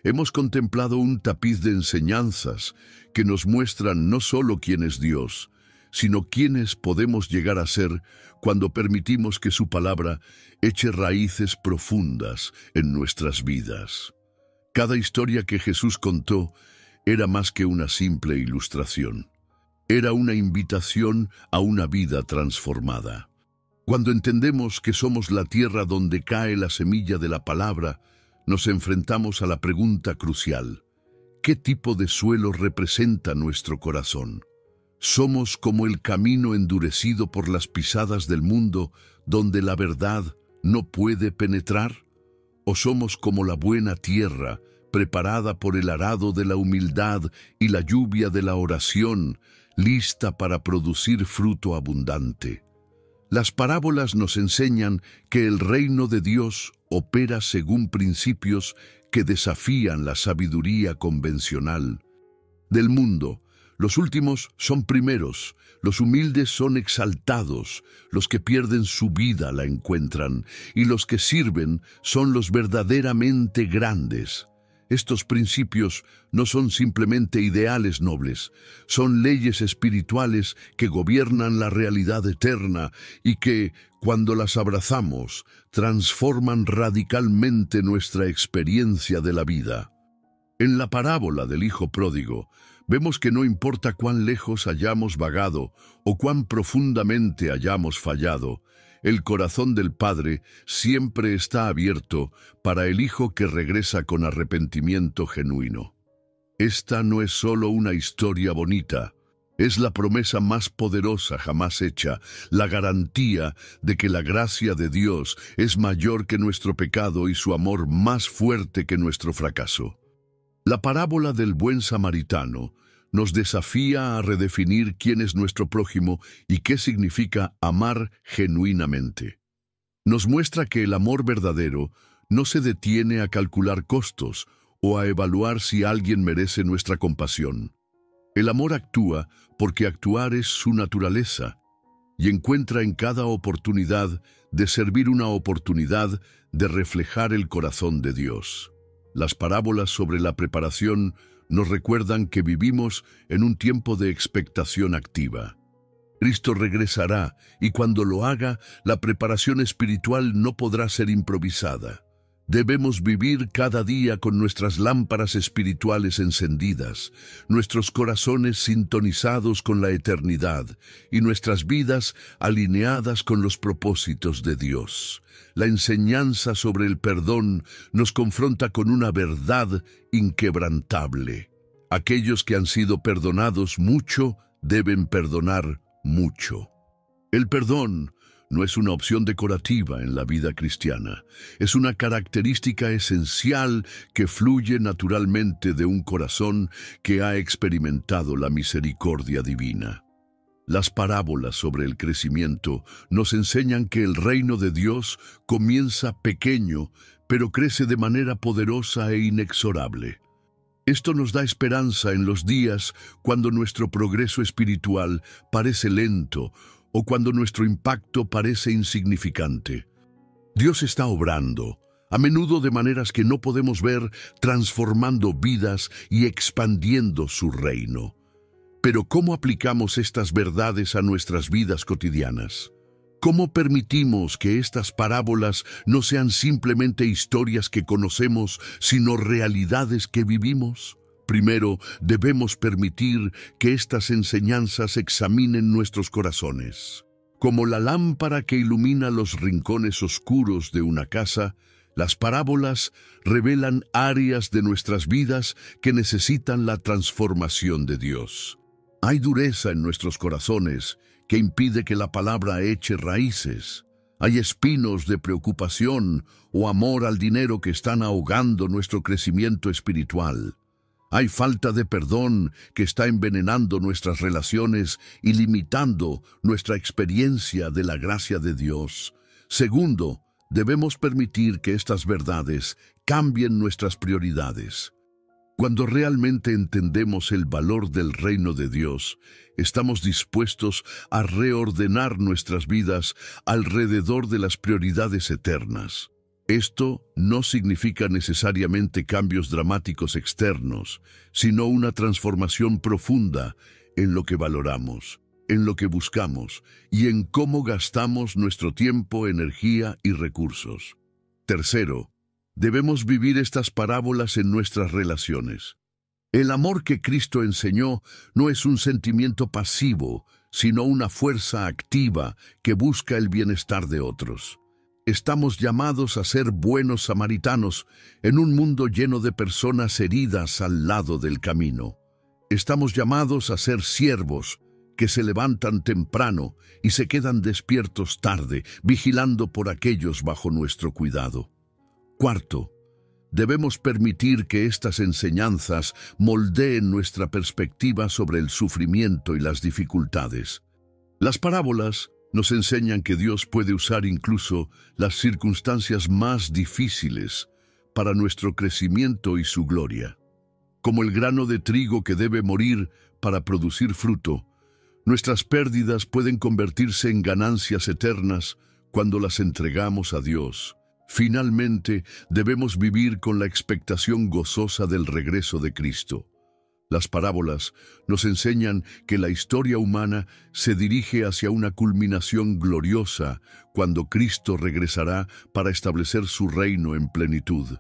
hemos contemplado un tapiz de enseñanzas que nos muestran no solo quién es Dios, sino quiénes podemos llegar a ser cuando permitimos que su palabra eche raíces profundas en nuestras vidas. Cada historia que Jesús contó era más que una simple ilustración. Era una invitación a una vida transformada. Cuando entendemos que somos la tierra donde cae la semilla de la palabra, nos enfrentamos a la pregunta crucial: ¿qué tipo de suelo representa nuestro corazón? ¿Somos como el camino endurecido por las pisadas del mundo, donde la verdad no puede penetrar? ¿O somos como la buena tierra, preparada por el arado de la humildad y la lluvia de la oración, lista para producir fruto abundante? Las parábolas nos enseñan que el reino de Dios opera según principios que desafían la sabiduría convencional. Del mundo, los últimos son primeros, los humildes son exaltados, los que pierden su vida la encuentran, y los que sirven son los verdaderamente grandes. Estos principios no son simplemente ideales nobles, son leyes espirituales que gobiernan la realidad eterna y que, cuando las abrazamos, transforman radicalmente nuestra experiencia de la vida. En la parábola del Hijo Pródigo, vemos que no importa cuán lejos hayamos vagado o cuán profundamente hayamos fallado, el corazón del Padre siempre está abierto para el Hijo que regresa con arrepentimiento genuino. Esta no es solo una historia bonita, es la promesa más poderosa jamás hecha, la garantía de que la gracia de Dios es mayor que nuestro pecado y su amor más fuerte que nuestro fracaso. La parábola del buen samaritano nos desafía a redefinir quién es nuestro prójimo y qué significa amar genuinamente. Nos muestra que el amor verdadero no se detiene a calcular costos o a evaluar si alguien merece nuestra compasión. El amor actúa porque actuar es su naturaleza y encuentra en cada oportunidad de servir una oportunidad de reflejar el corazón de Dios. Las parábolas sobre la preparación nos recuerdan que vivimos en un tiempo de expectación activa. Cristo regresará y cuando lo haga, la preparación espiritual no podrá ser improvisada. Debemos vivir cada día con nuestras lámparas espirituales encendidas, nuestros corazones sintonizados con la eternidad y nuestras vidas alineadas con los propósitos de Dios. La enseñanza sobre el perdón nos confronta con una verdad inquebrantable. Aquellos que han sido perdonados mucho deben perdonar mucho. El perdón no es una opción decorativa en la vida cristiana. Es una característica esencial que fluye naturalmente de un corazón que ha experimentado la misericordia divina. Las parábolas sobre el crecimiento nos enseñan que el reino de Dios comienza pequeño, pero crece de manera poderosa e inexorable. Esto nos da esperanza en los días cuando nuestro progreso espiritual parece lento o cuando nuestro impacto parece insignificante. Dios está obrando, a menudo de maneras que no podemos ver, transformando vidas y expandiendo su reino. Pero ¿cómo aplicamos estas verdades a nuestras vidas cotidianas? ¿Cómo permitimos que estas parábolas no sean simplemente historias que conocemos, sino realidades que vivimos? Primero, debemos permitir que estas enseñanzas examinen nuestros corazones. Como la lámpara que ilumina los rincones oscuros de una casa, las parábolas revelan áreas de nuestras vidas que necesitan la transformación de Dios. Hay dureza en nuestros corazones que impide que la palabra eche raíces. Hay espinos de preocupación o amor al dinero que están ahogando nuestro crecimiento espiritual. Hay falta de perdón que está envenenando nuestras relaciones y limitando nuestra experiencia de la gracia de Dios. Segundo, debemos permitir que estas verdades cambien nuestras prioridades. Cuando realmente entendemos el valor del reino de Dios, estamos dispuestos a reordenar nuestras vidas alrededor de las prioridades eternas. Esto no significa necesariamente cambios dramáticos externos, sino una transformación profunda en lo que valoramos, en lo que buscamos y en cómo gastamos nuestro tiempo, energía y recursos. Tercero, debemos vivir estas parábolas en nuestras relaciones. El amor que Cristo enseñó no es un sentimiento pasivo, sino una fuerza activa que busca el bienestar de otros. Estamos llamados a ser buenos samaritanos en un mundo lleno de personas heridas al lado del camino. Estamos llamados a ser siervos que se levantan temprano y se quedan despiertos tarde, vigilando por aquellos bajo nuestro cuidado. Cuarto, debemos permitir que estas enseñanzas moldeen nuestra perspectiva sobre el sufrimiento y las dificultades. Las parábolas nos enseñan que Dios puede usar incluso las circunstancias más difíciles para nuestro crecimiento y su gloria. Como el grano de trigo que debe morir para producir fruto, nuestras pérdidas pueden convertirse en ganancias eternas cuando las entregamos a Dios. Finalmente, debemos vivir con la expectación gozosa del regreso de Cristo. Las parábolas nos enseñan que la historia humana se dirige hacia una culminación gloriosa cuando Cristo regresará para establecer su reino en plenitud.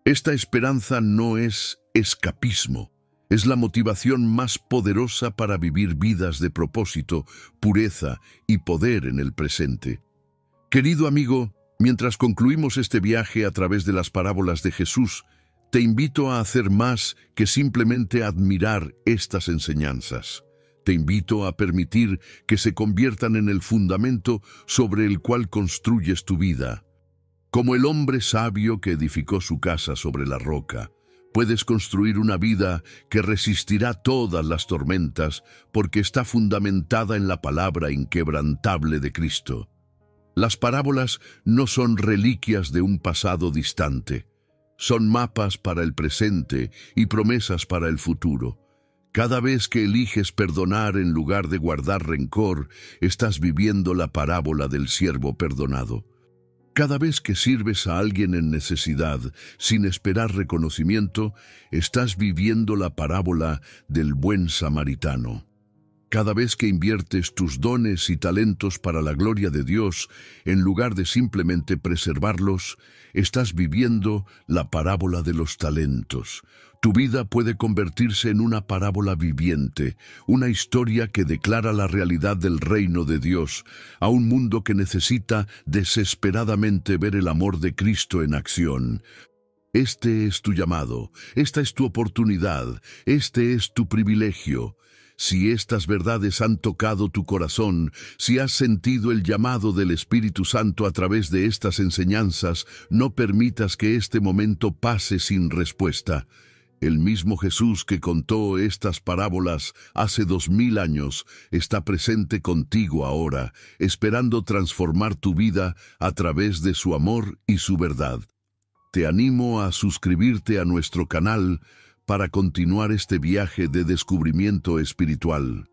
Esta esperanza no es escapismo, es la motivación más poderosa para vivir vidas de propósito, pureza y poder en el presente. Querido amigo, mientras concluimos este viaje a través de las parábolas de Jesús, te invito a hacer más que simplemente admirar estas enseñanzas. Te invito a permitir que se conviertan en el fundamento sobre el cual construyes tu vida. Como el hombre sabio que edificó su casa sobre la roca, puedes construir una vida que resistirá todas las tormentas porque está fundamentada en la palabra inquebrantable de Cristo. Las parábolas no son reliquias de un pasado distante. Son mapas para el presente y promesas para el futuro. Cada vez que eliges perdonar en lugar de guardar rencor, estás viviendo la parábola del siervo perdonado. Cada vez que sirves a alguien en necesidad, sin esperar reconocimiento, estás viviendo la parábola del buen samaritano. Cada vez que inviertes tus dones y talentos para la gloria de Dios, en lugar de simplemente preservarlos, estás viviendo la parábola de los talentos. Tu vida puede convertirse en una parábola viviente, una historia que declara la realidad del reino de Dios a un mundo que necesita desesperadamente ver el amor de Cristo en acción. Este es tu llamado, esta es tu oportunidad, este es tu privilegio. Si estas verdades han tocado tu corazón, si has sentido el llamado del Espíritu Santo a través de estas enseñanzas, no permitas que este momento pase sin respuesta. El mismo Jesús que contó estas parábolas hace 2000 años está presente contigo ahora, esperando transformar tu vida a través de su amor y su verdad. Te animo a suscribirte a nuestro canal para continuar este viaje de descubrimiento espiritual.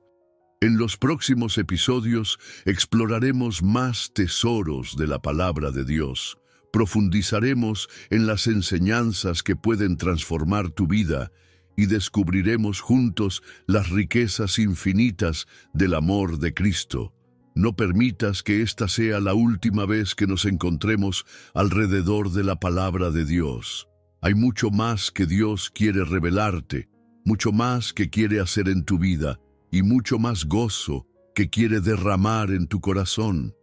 En los próximos episodios exploraremos más tesoros de la palabra de Dios. Profundizaremos en las enseñanzas que pueden transformar tu vida y descubriremos juntos las riquezas infinitas del amor de Cristo. No permitas que esta sea la última vez que nos encontremos alrededor de la palabra de Dios. Hay mucho más que Dios quiere revelarte, mucho más que quiere hacer en tu vida y mucho más gozo que quiere derramar en tu corazón.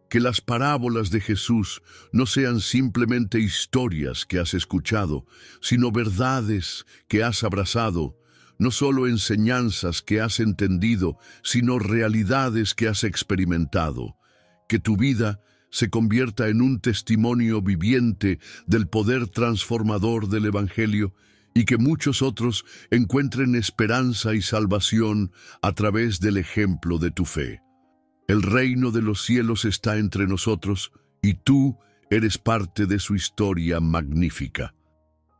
Que las parábolas de Jesús no sean simplemente historias que has escuchado, sino verdades que has abrazado, no solo enseñanzas que has entendido, sino realidades que has experimentado. Que tu vida se convierta en un testimonio viviente del poder transformador del Evangelio y que muchos otros encuentren esperanza y salvación a través del ejemplo de tu fe. El reino de los cielos está entre nosotros y tú eres parte de su historia magnífica.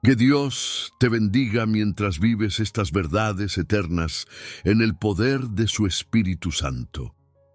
Que Dios te bendiga mientras vives estas verdades eternas en el poder de su Espíritu Santo.